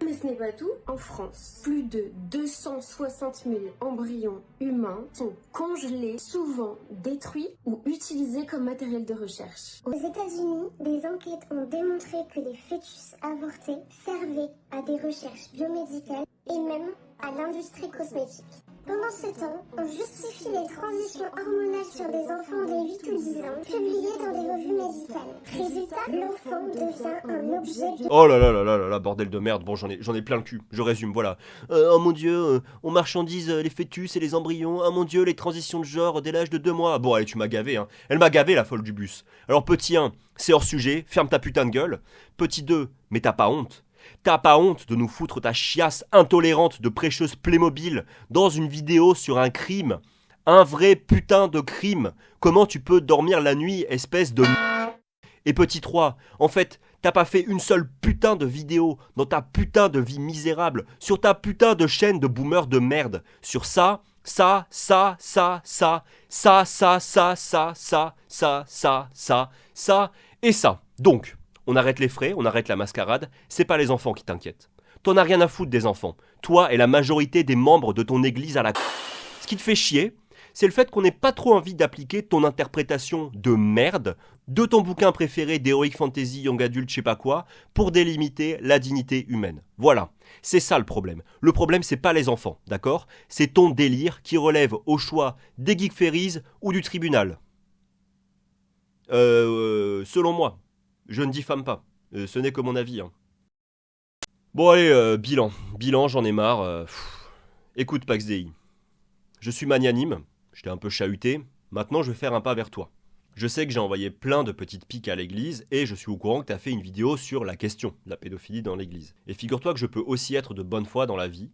Mais ce n'est pas tout. En France, plus de 260 000 embryons humains sont congelés, souvent détruits ou utilisés comme matériel de recherche. Aux États-Unis, des enquêtes ont démontré que les fœtus avortés servaient à des recherches biomédicales et même à l'industrie cosmétique. Pendant ce temps, on justifie les transitions hormonales sur des enfants de 8 ou 10 ans, publiées dans des revues médicales. Résultat, l'enfant devient un objet de... Oh là là là là là, bordel de merde, bon j'en ai plein le cul, je résume, voilà. Oh mon dieu, on marchandise les fœtus et les embryons, oh mon dieu, les transitions de genre dès l'âge de 2 mois. Bon allez, tu m'as gavé, hein. Elle m'a gavé la folle du bus. Alors petit 1, c'est hors sujet, ferme ta putain de gueule. Petit 2, mais t'as pas honte? T'as pas honte de nous foutre ta chiasse intolérante de prêcheuse Playmobil dans une vidéo sur un crime? Un vrai putain de crime. Comment tu peux dormir la nuit, espèce de... Et petit 3, en fait, t'as pas fait une seule putain de vidéo dans ta putain de vie misérable, sur ta putain de chaîne de boomer de merde, sur ça et ça. Donc, on arrête les frais, on arrête la mascarade, c'est pas les enfants qui t'inquiètent. T'en as rien à foutre des enfants. Toi et la majorité des membres de ton église à la... Ce qui te fait chier, c'est le fait qu'on n'ait pas trop envie d'appliquer ton interprétation de merde de ton bouquin préféré d'Heroic Fantasy, Young Adult, je sais pas quoi, pour délimiter la dignité humaine. Voilà, c'est ça le problème. Le problème, c'est pas les enfants, d'accord? C'est ton délire qui relève au choix des Geek Ferries ou du tribunal. Selon moi. Je ne diffame pas. Ce n'est que mon avis. Hein. Bon allez, bilan. Bilan, j'en ai marre. Écoute, Pax Dei. Je suis magnanime. Je t'ai un peu chahuté. Maintenant, je vais faire un pas vers toi. Je sais que j'ai envoyé plein de petites piques à l'église et je suis au courant que tu as fait une vidéo sur la question de la pédophilie dans l'église. Et figure-toi que je peux aussi être de bonne foi dans la vie.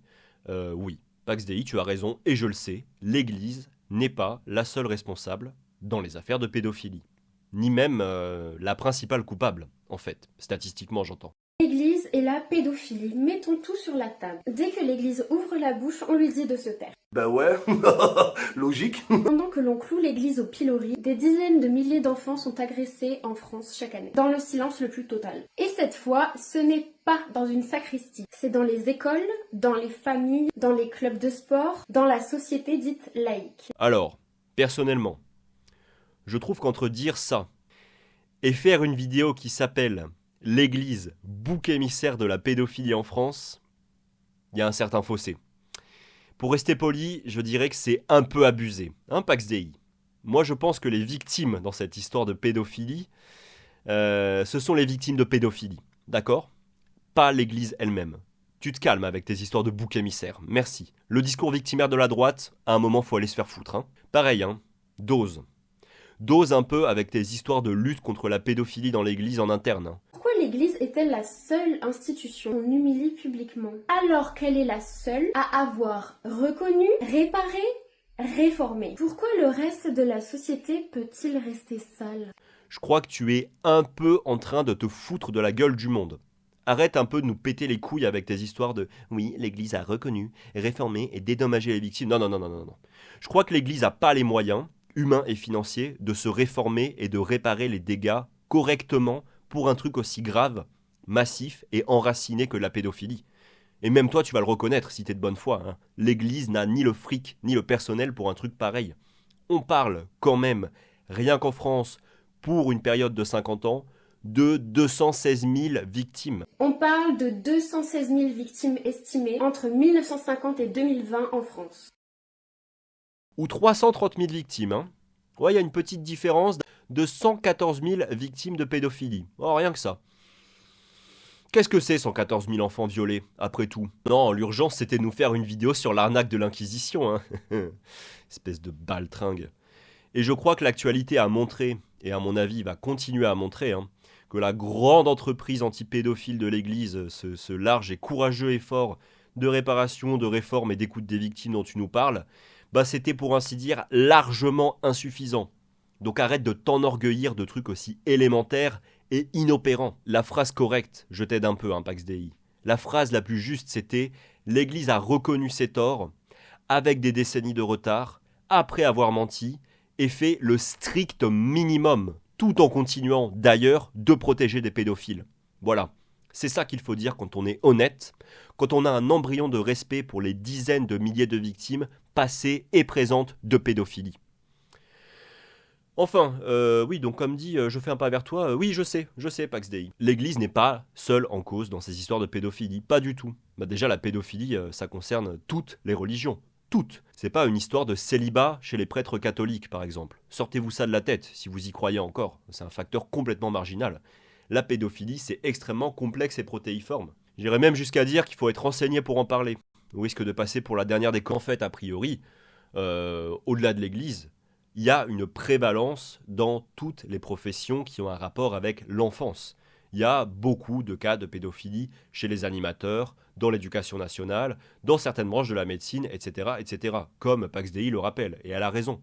Oui, Pax Dei, tu as raison et je le sais. L'église n'est pas la seule responsable dans les affaires de pédophilie. Ni même la principale coupable, en fait, statistiquement j'entends. L'église et la pédophilie, mettons tout sur la table. Dès que l'église ouvre la bouche, on lui dit de se taire. Bah ouais, logique. Pendant que l'on cloue l'église au pilori, des dizaines de milliers d'enfants sont agressés en France chaque année, dans le silence le plus total. Et cette fois, ce n'est pas dans une sacristie, c'est dans les écoles, dans les familles, dans les clubs de sport, dans la société dite laïque. Alors, personnellement, je trouve qu'entre dire ça et faire une vidéo qui s'appelle « L'église, bouc émissaire de la pédophilie en France », il y a un certain fossé. Pour rester poli, je dirais que c'est un peu abusé, hein, Pax Dei. Moi, je pense que les victimes dans cette histoire de pédophilie, ce sont les victimes de pédophilie, d'accord? Pas l'église elle-même. Tu te calmes avec tes histoires de bouc émissaire, merci. Le discours victimaire de la droite, à un moment, faut aller se faire foutre. Hein. Pareil, hein, dose. Dose un peu avec tes histoires de lutte contre la pédophilie dans l'église en interne. Hein. Pourquoi l'église est-elle la seule institution qu'on humilie publiquement, alors qu'elle est la seule à avoir reconnu, réparé, réformé? Pourquoi le reste de la société peut-il rester sale? Je crois que tu es un peu en train de te foutre de la gueule du monde. Arrête un peu de nous péter les couilles avec tes histoires de « oui, l'église a reconnu, réformé et dédommagé les victimes ». Non. Je crois que l'église n'a pas les moyens, humains et financiers, de se réformer et de réparer les dégâts correctement pour un truc aussi grave, massif et enraciné que la pédophilie. Et même toi, tu vas le reconnaître si t'es de bonne foi. Hein. L'église n'a ni le fric, ni le personnel pour un truc pareil. On parle quand même, rien qu'en France, pour une période de 50 ans, de 216 000 victimes. On parle de 216 000 victimes estimées entre 1950 et 2020 en France. Ou 330 000 victimes, hein. Ouais, il y a une petite différence de 114 000 victimes de pédophilie. Oh, rien que ça. Qu'est-ce que c'est 114 000 enfants violés, après tout? Non, l'urgence c'était de nous faire une vidéo sur l'arnaque de l'Inquisition, hein. Espèce de baltringue. Et je crois que l'actualité a montré, et à mon avis va continuer à montrer, hein, que la grande entreprise anti-pédophile de l'Église, ce large et courageux effort de réparation, de réforme et d'écoute des victimes dont tu nous parles, bah c'était pour ainsi dire largement insuffisant. Donc arrête de t'enorgueillir de trucs aussi élémentaires et inopérants. La phrase correcte, je t'aide un peu, hein, Pax Dei. La phrase la plus juste c'était « L'Église a reconnu ses torts, avec des décennies de retard, après avoir menti, et fait le strict minimum, tout en continuant d'ailleurs de protéger des pédophiles. » Voilà, c'est ça qu'il faut dire quand on est honnête, quand on a un embryon de respect pour les dizaines de milliers de victimes passées et présentes de pédophilie. Enfin, oui, donc comme dit, je fais un pas vers toi, oui, je sais, Pax Dei. L'Église n'est pas seule en cause dans ces histoires de pédophilie, pas du tout. Bah déjà, la pédophilie, ça concerne toutes les religions. Toutes. C'est pas une histoire de célibat chez les prêtres catholiques, par exemple. Sortez-vous ça de la tête, si vous y croyez encore. C'est un facteur complètement marginal. La pédophilie, c'est extrêmement complexe et protéiforme. J'irais même jusqu'à dire qu'il faut être renseigné pour en parler. Au risque de passer pour la dernière des qu'en fait, a priori, au-delà de l'Église, il y a une prévalence dans toutes les professions qui ont un rapport avec l'enfance. Il y a beaucoup de cas de pédophilie chez les animateurs, dans l'éducation nationale, dans certaines branches de la médecine, etc., etc., comme Pax Dei le rappelle, et elle a raison.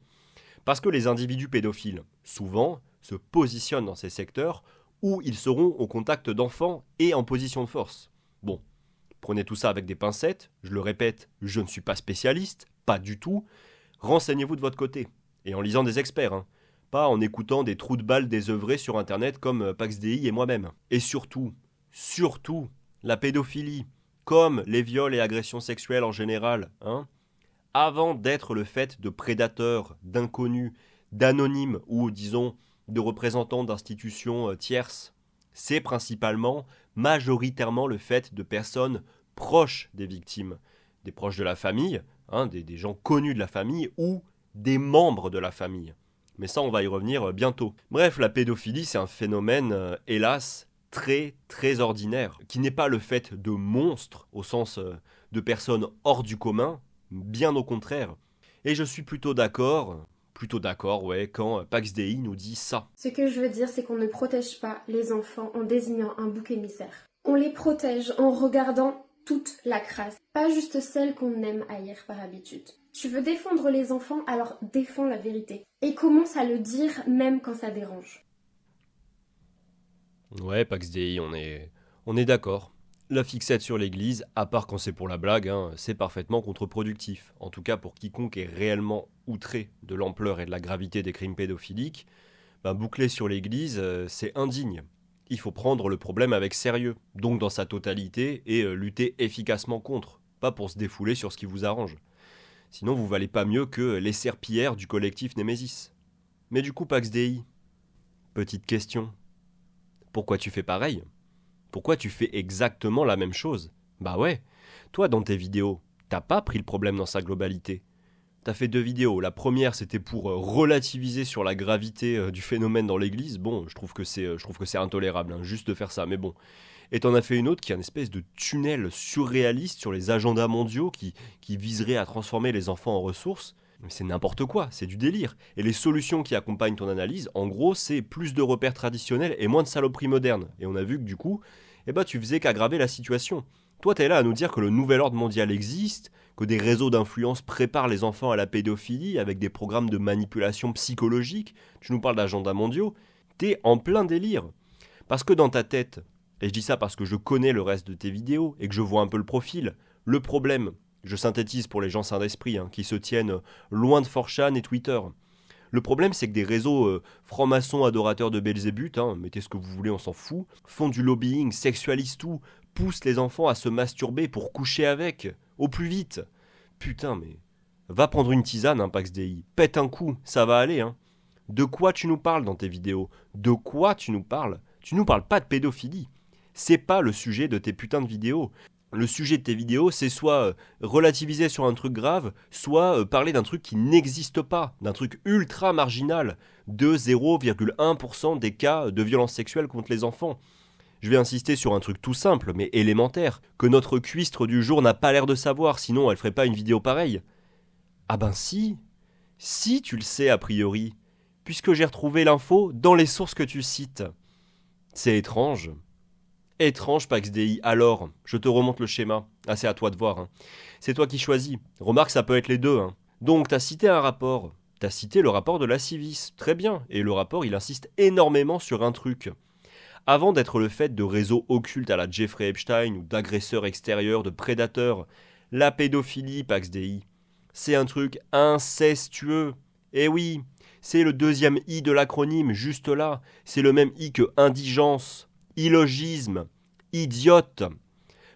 Parce que les individus pédophiles, souvent, se positionnent dans ces secteurs où ils seront au contact d'enfants et en position de force. Bon, prenez tout ça avec des pincettes, je le répète, je ne suis pas spécialiste, pas du tout, renseignez-vous de votre côté, et en lisant des experts, hein. Pas en écoutant des trous de balles désœuvrés sur internet comme Pax Dei et moi-même. Et surtout, la pédophilie, comme les viols et agressions sexuelles en général, hein, avant d'être le fait de prédateurs, d'inconnus, d'anonymes ou, disons, de représentants d'institutions tierces, c'est principalement, majoritairement le fait de personnes proches des victimes, des proches de la famille, hein, des gens connus de la famille ou des membres de la famille. Mais ça, on va y revenir bientôt. Bref, la pédophilie, c'est un phénomène, hélas, très, très ordinaire, qui n'est pas le fait de monstres, au sens de personnes hors du commun, bien au contraire. Et je suis plutôt d'accord, ouais, quand Pax Dei nous dit ça. Ce que je veux dire, c'est qu'on ne protège pas les enfants en désignant un bouc émissaire. On les protège en regardant toute la crasse, pas juste celle qu'on aime haïr par habitude. Tu veux défendre les enfants, alors défends la vérité. Et commence à le dire même quand ça dérange. Ouais, Pax Dei, on est d'accord. La fixette sur l'église, à part quand c'est pour la blague, hein, c'est parfaitement contre-productif. En tout cas pour quiconque est réellement outré de l'ampleur et de la gravité des crimes pédophiliques, boucler sur l'église, c'est indigne. Il faut prendre le problème avec sérieux, donc dans sa totalité, et lutter efficacement contre, pas pour se défouler sur ce qui vous arrange. Sinon vous valez pas mieux que les serpillères du collectif Némésis. Mais du coup, Pax Dei, petite question. Pourquoi tu fais pareil ? Pourquoi tu fais exactement la même chose ? Bah ouais, toi dans tes vidéos, t'as pas pris le problème dans sa globalité. T'as fait 2 vidéos. La première, c'était pour relativiser sur la gravité du phénomène dans l'église. Bon, je trouve que c'est intolérable, hein, juste de faire ça, mais bon. Et t'en as fait une autre qui est une espèce de tunnel surréaliste sur les agendas mondiaux qui viserait à transformer les enfants en ressources. Mais c'est n'importe quoi, c'est du délire. Et les solutions qui accompagnent ton analyse, en gros, c'est plus de repères traditionnels et moins de saloperies modernes. Et on a vu que du coup, tu faisais qu'aggraver la situation. Toi, t'es là à nous dire que le nouvel ordre mondial existe, que des réseaux d'influence préparent les enfants à la pédophilie avec des programmes de manipulation psychologique. Tu nous parles d'agendas mondiaux. T'es en plein délire. Parce que dans ta tête, et je dis ça parce que je connais le reste de tes vidéos et que je vois un peu le profil, le problème, je synthétise pour les gens sains d'esprit, hein, qui se tiennent loin de 4chan et Twitter. Le problème, c'est que des réseaux francs-maçons adorateurs de Belzébuth, hein, mettez ce que vous voulez, on s'en fout, font du lobbying, sexualisent tout, poussent les enfants à se masturber pour coucher avec, au plus vite. Putain, mais va prendre une tisane, hein, Pax Dei, pète un coup, ça va aller. Hein. De quoi tu nous parles dans tes vidéos ? De quoi tu nous parles ? Tu nous parles pas de pédophilie. C'est pas le sujet de tes putains de vidéos. Le sujet de tes vidéos, c'est soit relativiser sur un truc grave, soit parler d'un truc qui n'existe pas, d'un truc ultra marginal, de 0,1% des cas de violences sexuelles contre les enfants. Je vais insister sur un truc tout simple, mais élémentaire, que notre cuistre du jour n'a pas l'air de savoir, sinon elle ferait pas une vidéo pareille. Ah ben si tu le sais a priori, puisque j'ai retrouvé l'info dans les sources que tu cites. C'est étrange. Étrange, PaxDI. Alors, je te remonte le schéma. Ah, c'est à toi de voir. C'est toi qui choisis. Remarque, ça peut être les deux. Donc, t'as cité un rapport. T'as cité le rapport de la Civis. Très bien. Et le rapport, il insiste énormément sur un truc. Avant d'être le fait de réseaux occultes à la Jeffrey Epstein ou d'agresseurs extérieurs, de prédateurs, la pédophilie, PaxDI, c'est un truc incestueux. Eh oui, c'est le deuxième I de l'acronyme, juste là. C'est le même I que indigence, illogisme, idiote.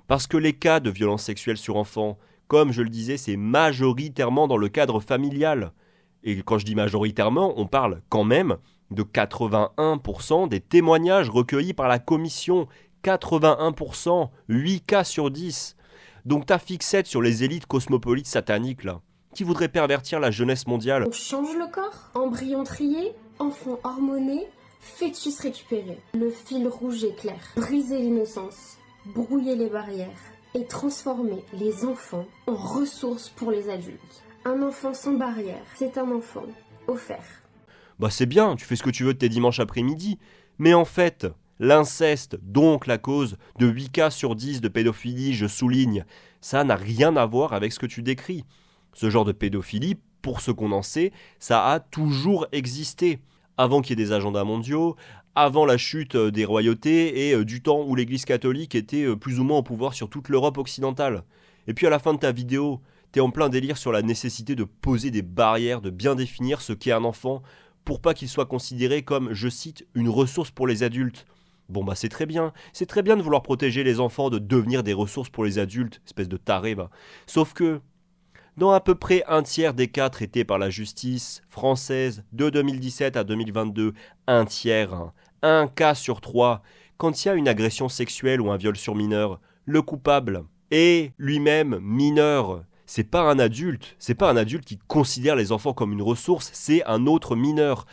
Parce que les cas de violences sexuelles sur enfants, comme je le disais, c'est majoritairement dans le cadre familial. Et quand je dis majoritairement, on parle quand même de 81% des témoignages recueillis par la commission. 81%, 8 cas sur 10. Donc ta fixette sur les élites cosmopolites sataniques, là, qui voudraient pervertir la jeunesse mondiale. On change le corps, embryon trié, enfant hormoné, fœtus récupéré. Le fil rouge est clair. Briser l'innocence, brouiller les barrières et transformer les enfants en ressources pour les adultes. Un enfant sans barrière, c'est un enfant offert. Bah c'est bien, tu fais ce que tu veux de tes dimanches après-midi, mais en fait, l'inceste, donc la cause de 8 cas sur 10 de pédophilie, je souligne, ça n'a rien à voir avec ce que tu décris. Ce genre de pédophilie, pour ce qu'on en sait, ça a toujours existé. Avant qu'il y ait des agendas mondiaux, avant la chute des royautés et du temps où l'Église catholique était plus ou moins au pouvoir sur toute l'Europe occidentale. Et puis à la fin de ta vidéo, t'es en plein délire sur la nécessité de poser des barrières, de bien définir ce qu'est un enfant, pour pas qu'il soit considéré comme, je cite, une ressource pour les adultes. Bon bah c'est très bien de vouloir protéger les enfants de devenir des ressources pour les adultes, espèce de taré va. Sauf que, dans à peu près un tiers des cas traités par la justice française de 2017 à 2022, un tiers, un cas sur 3, quand il y a une agression sexuelle ou un viol sur mineur, le coupable est lui-même mineur. C'est pas un adulte qui considère les enfants comme une ressource, c'est un autre mineur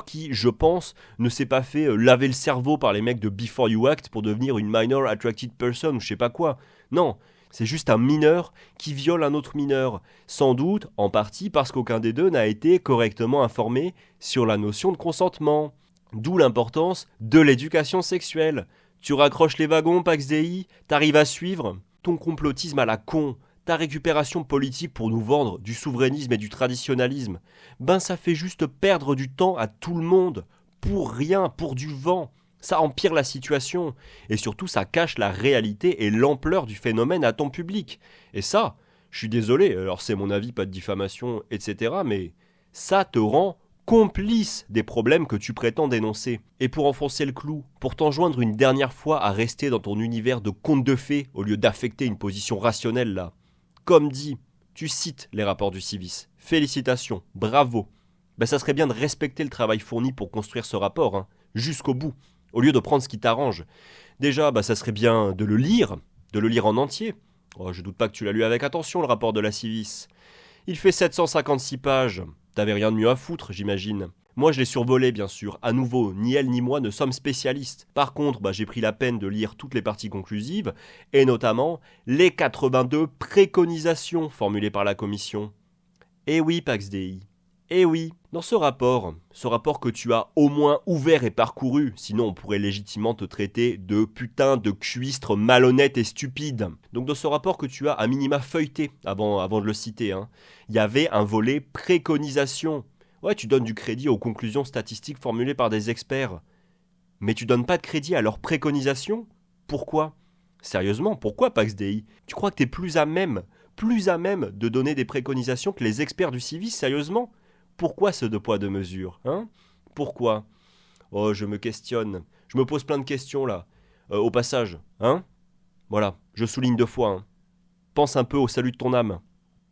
qui, je pense, ne s'est pas fait laver le cerveau par les mecs de Before You Act pour devenir une minor attracted person ou je sais pas quoi. Non, c'est juste un mineur qui viole un autre mineur, sans doute en partie parce qu'aucun des deux n'a été correctement informé sur la notion de consentement. D'où l'importance de l'éducation sexuelle. Tu raccroches les wagons, PaxDI, t'arrives à suivre ton complotisme à la con. Ta récupération politique pour nous vendre du souverainisme et du traditionnalisme, ben ça fait juste perdre du temps à tout le monde, pour rien, pour du vent. Ça empire la situation, et surtout ça cache la réalité et l'ampleur du phénomène à ton public. Et ça, je suis désolé, alors c'est mon avis, pas de diffamation, etc., mais ça te rend complice des problèmes que tu prétends dénoncer. Et pour enfoncer le clou, pour t'enjoindre une dernière fois à rester dans ton univers de conte de fées au lieu d'affecter une position rationnelle là, comme dit, tu cites les rapports du Civis. Félicitations, bravo. Ben ça serait bien de respecter le travail fourni pour construire ce rapport, jusqu'au bout, au lieu de prendre ce qui t'arrange. Déjà, ça serait bien de le lire en entier. Oh, je doute pas que tu l'as lu avec attention, le rapport de la Civis. Il fait 756 pages. T'avais rien de mieux à foutre, j'imagine. Moi, je l'ai survolé, bien sûr. À nouveau, ni elle ni moi ne sommes spécialistes. Par contre, j'ai pris la peine de lire toutes les parties conclusives, et notamment les 82 préconisations formulées par la commission. Eh oui, PaxDI. Eh oui, dans ce rapport que tu as au moins ouvert et parcouru, sinon on pourrait légitimement te traiter de putain de cuistre malhonnête et stupide. Donc dans ce rapport que tu as à minima feuilleté, avant de le citer, il y avait un volet préconisation. Ouais, tu donnes du crédit aux conclusions statistiques formulées par des experts. Mais tu donnes pas de crédit à leurs préconisations ? Pourquoi ? Sérieusement, pourquoi PaxDI ? Tu crois que t'es plus à même de donner des préconisations que les experts du Civis, sérieusement ? Pourquoi ce deux poids deux mesures, Pourquoi ? Oh, je me questionne. Je me pose plein de questions, là. Au passage, Voilà, je souligne 2 fois, Pense un peu au salut de ton âme.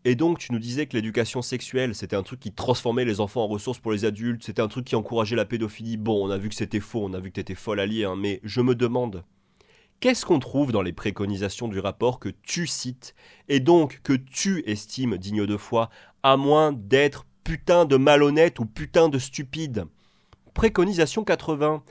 Et donc, tu nous disais que l'éducation sexuelle, c'était un truc qui transformait les enfants en ressources pour les adultes, c'était un truc qui encourageait la pédophilie. Bon, on a vu que c'était faux, on a vu que t'étais folle alliée, hein, mais je me demande, qu'est-ce qu'on trouve dans les préconisations du rapport que tu cites, et donc que tu estimes digne de foi, à moins d'être putain de malhonnête ou putain de stupide? Préconisation 80.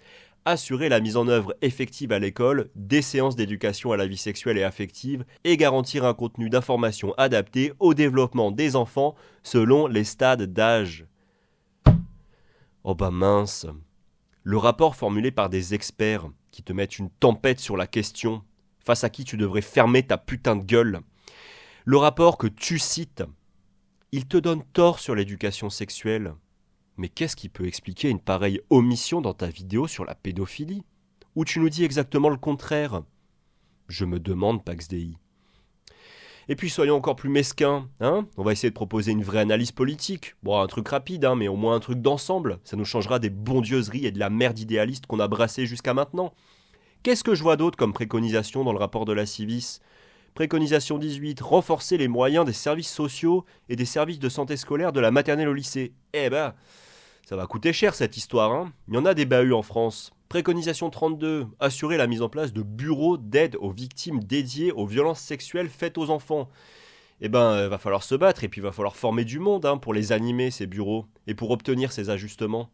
Assurer la mise en œuvre effective à l'école des séances d'éducation à la vie sexuelle et affective et garantir un contenu d'information adapté au développement des enfants selon les stades d'âge. Oh bah mince. Le rapport formulé par des experts qui te mettent une tempête sur la question, face à qui tu devrais fermer ta putain de gueule. Le rapport que tu cites, il te donne tort sur l'éducation sexuelle. Mais qu'est-ce qui peut expliquer une pareille omission dans ta vidéo sur la pédophilie, où tu nous dis exactement le contraire? Je me demande, Pax Dei. Et puis soyons encore plus mesquins, hein? On va essayer de proposer une vraie analyse politique. Bon, un truc rapide, hein, mais au moins un truc d'ensemble. Ça nous changera des bondieuseries et de la merde idéaliste qu'on a brassée jusqu'à maintenant. Qu'est-ce que je vois d'autre comme préconisation dans le rapport de la Civis? Préconisation 18, renforcer les moyens des services sociaux et des services de santé scolaire de la maternelle au lycée. Eh ben, ça va coûter cher cette histoire, hein. Il y en a des bahuts en France. Préconisation 32, assurer la mise en place de bureaux d'aide aux victimes dédiés aux violences sexuelles faites aux enfants. Eh ben, va falloir se battre et puis va falloir former du monde, hein, pour les animer, ces bureaux, et pour obtenir ces ajustements.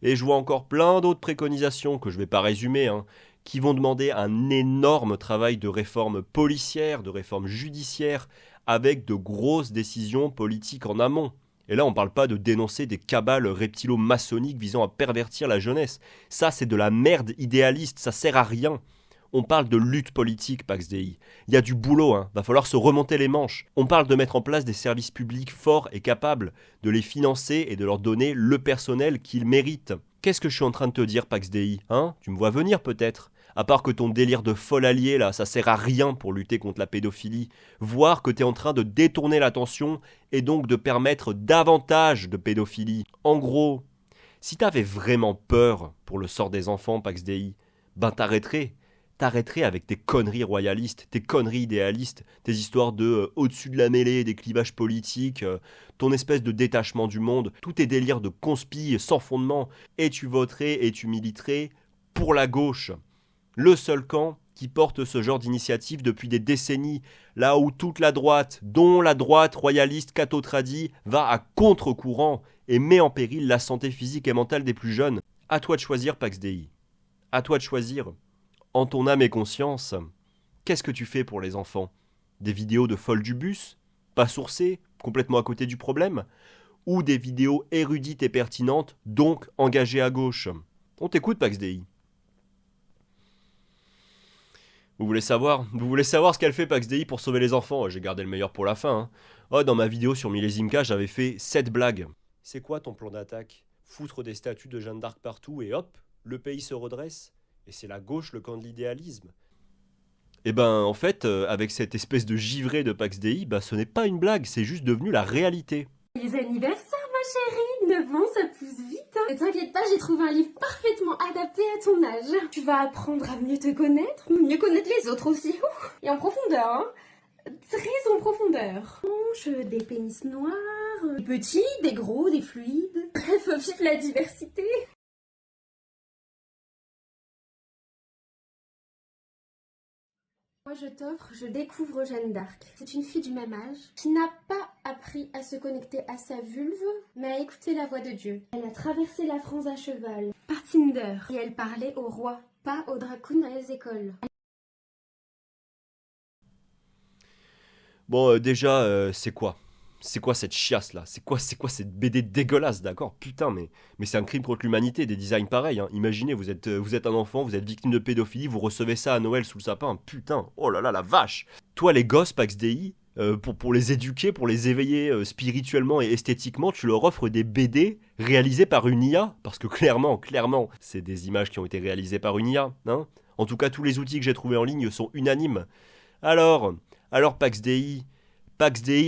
Et je vois encore plein d'autres préconisations que je vais pas résumer, hein, qui vont demander un énorme travail de réforme policière, de réforme judiciaire, avec de grosses décisions politiques en amont. Et là, on ne parle pas de dénoncer des cabales reptilo-maçonniques visant à pervertir la jeunesse. Ça, c'est de la merde idéaliste, ça sert à rien. On parle de lutte politique, Pax Dei. Il y a du boulot, hein. Va falloir se remonter les manches. On parle de mettre en place des services publics forts et capables, de les financer et de leur donner le personnel qu'ils méritent. Qu'est-ce que je suis en train de te dire, Pax Dei, hein? Tu me vois venir peut-être? À part que ton délire de folle allié, là, ça sert à rien pour lutter contre la pédophilie. Voir que t'es en train de détourner l'attention et donc de permettre davantage de pédophilie. En gros, si t'avais vraiment peur pour le sort des enfants, Pax Dei, ben t'arrêterais. T'arrêterais avec tes conneries royalistes, tes conneries idéalistes, tes histoires de au-dessus de la mêlée, des clivages politiques, ton espèce de détachement du monde, tous tes délires de conspi sans fondement, et tu voterais et tu militerais pour la gauche. Le seul camp qui porte ce genre d'initiative depuis des décennies, là où toute la droite, dont la droite royaliste catho-tradie, va à contre-courant et met en péril la santé physique et mentale des plus jeunes. À toi de choisir, Pax Dei. À toi de choisir. En ton âme et conscience, qu'est-ce que tu fais pour les enfants? Des vidéos de folle du bus, pas sourcées, complètement à côté du problème? Ou des vidéos érudites et pertinentes, donc engagées à gauche? On t'écoute, Pax Dei. Vous voulez savoir ce qu'elle fait, Pax Dei, pour sauver les enfants? J'ai gardé le meilleur pour la fin, hein. Oh, dans ma vidéo sur Millésime, j'avais fait 7 blagues. C'est quoi ton plan d'attaque? Foutre des statues de Jeanne d'Arc partout et hop, le pays se redresse? Et c'est la gauche le camp de l'idéalisme. Et ben, en fait, avec cette espèce de givré de Pax Dei, bah, ce n'est pas une blague, c'est juste devenu la réalité. Les anniversaires, ma chérie! 9 ans, ça pousse vite, hein! Ne t'inquiète pas, j'ai trouvé un livre parfaitement adapté à ton âge. Tu vas apprendre à mieux te connaître les autres aussi. Ouh. Et en profondeur, hein! Très en profondeur. Des pénis noirs, des petits, des gros, des fluides. Bref, vive la diversité! Moi je découvre Jeanne d'Arc. C'est une fille du même âge qui n'a pas appris à se connecter à sa vulve, mais à écouter la voix de Dieu. Elle a traversé la France à cheval, par Tinder, et elle parlait au roi, pas aux drag queens dans les écoles. Bon, déjà, c'est quoi? C'est quoi cette chiasse là? C'est quoi cette BD dégueulasse, d'accord? Putain, mais c'est un crime contre l'humanité, des designs pareils, hein. Imaginez, vous êtes un enfant, vous êtes victime de pédophilie, vous recevez ça à Noël sous le sapin, putain, oh là là, la vache! Toi, les gosses, Pax Dei, pour les éduquer, pour les éveiller spirituellement et esthétiquement, tu leur offres des BD réalisées par une IA? Parce que clairement, c'est des images qui ont été réalisées par une IA, hein? En tout cas, tous les outils que j'ai trouvés en ligne sont unanimes. Alors Pax Dei,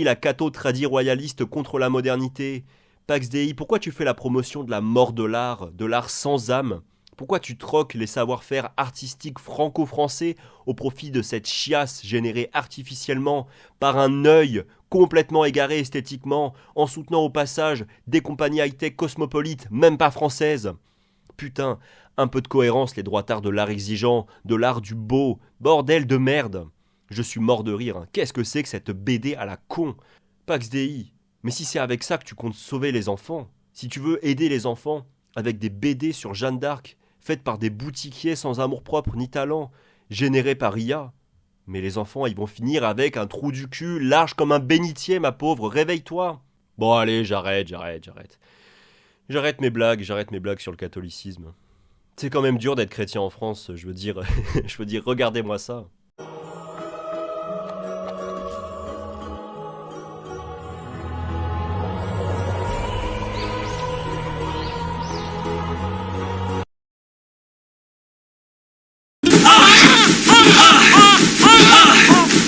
la catho-tradie royaliste contre la modernité. Pax Dei, pourquoi tu fais la promotion de la mort de l'art sans âme? Pourquoi tu troques les savoir-faire artistiques franco-français au profit de cette chiasse générée artificiellement par un œil complètement égaré esthétiquement, en soutenant au passage des compagnies high-tech cosmopolites, même pas françaises? Putain, un peu de cohérence les droitards de l'art exigeant, de l'art du beau, bordel de merde. Je suis mort de rire, hein. Qu'est-ce que c'est que cette BD à la con? Pax Dei. Mais si c'est avec ça que tu comptes sauver les enfants, si tu veux aider les enfants avec des BD sur Jeanne d'Arc, faites par des boutiquiers sans amour-propre ni talent, générés par IA. Mais les enfants, ils vont finir avec un trou du cul large comme un bénitier, ma pauvre, réveille-toi. Bon allez, j'arrête. J'arrête mes blagues sur le catholicisme. C'est quand même dur d'être chrétien en France, je veux dire, regardez-moi ça.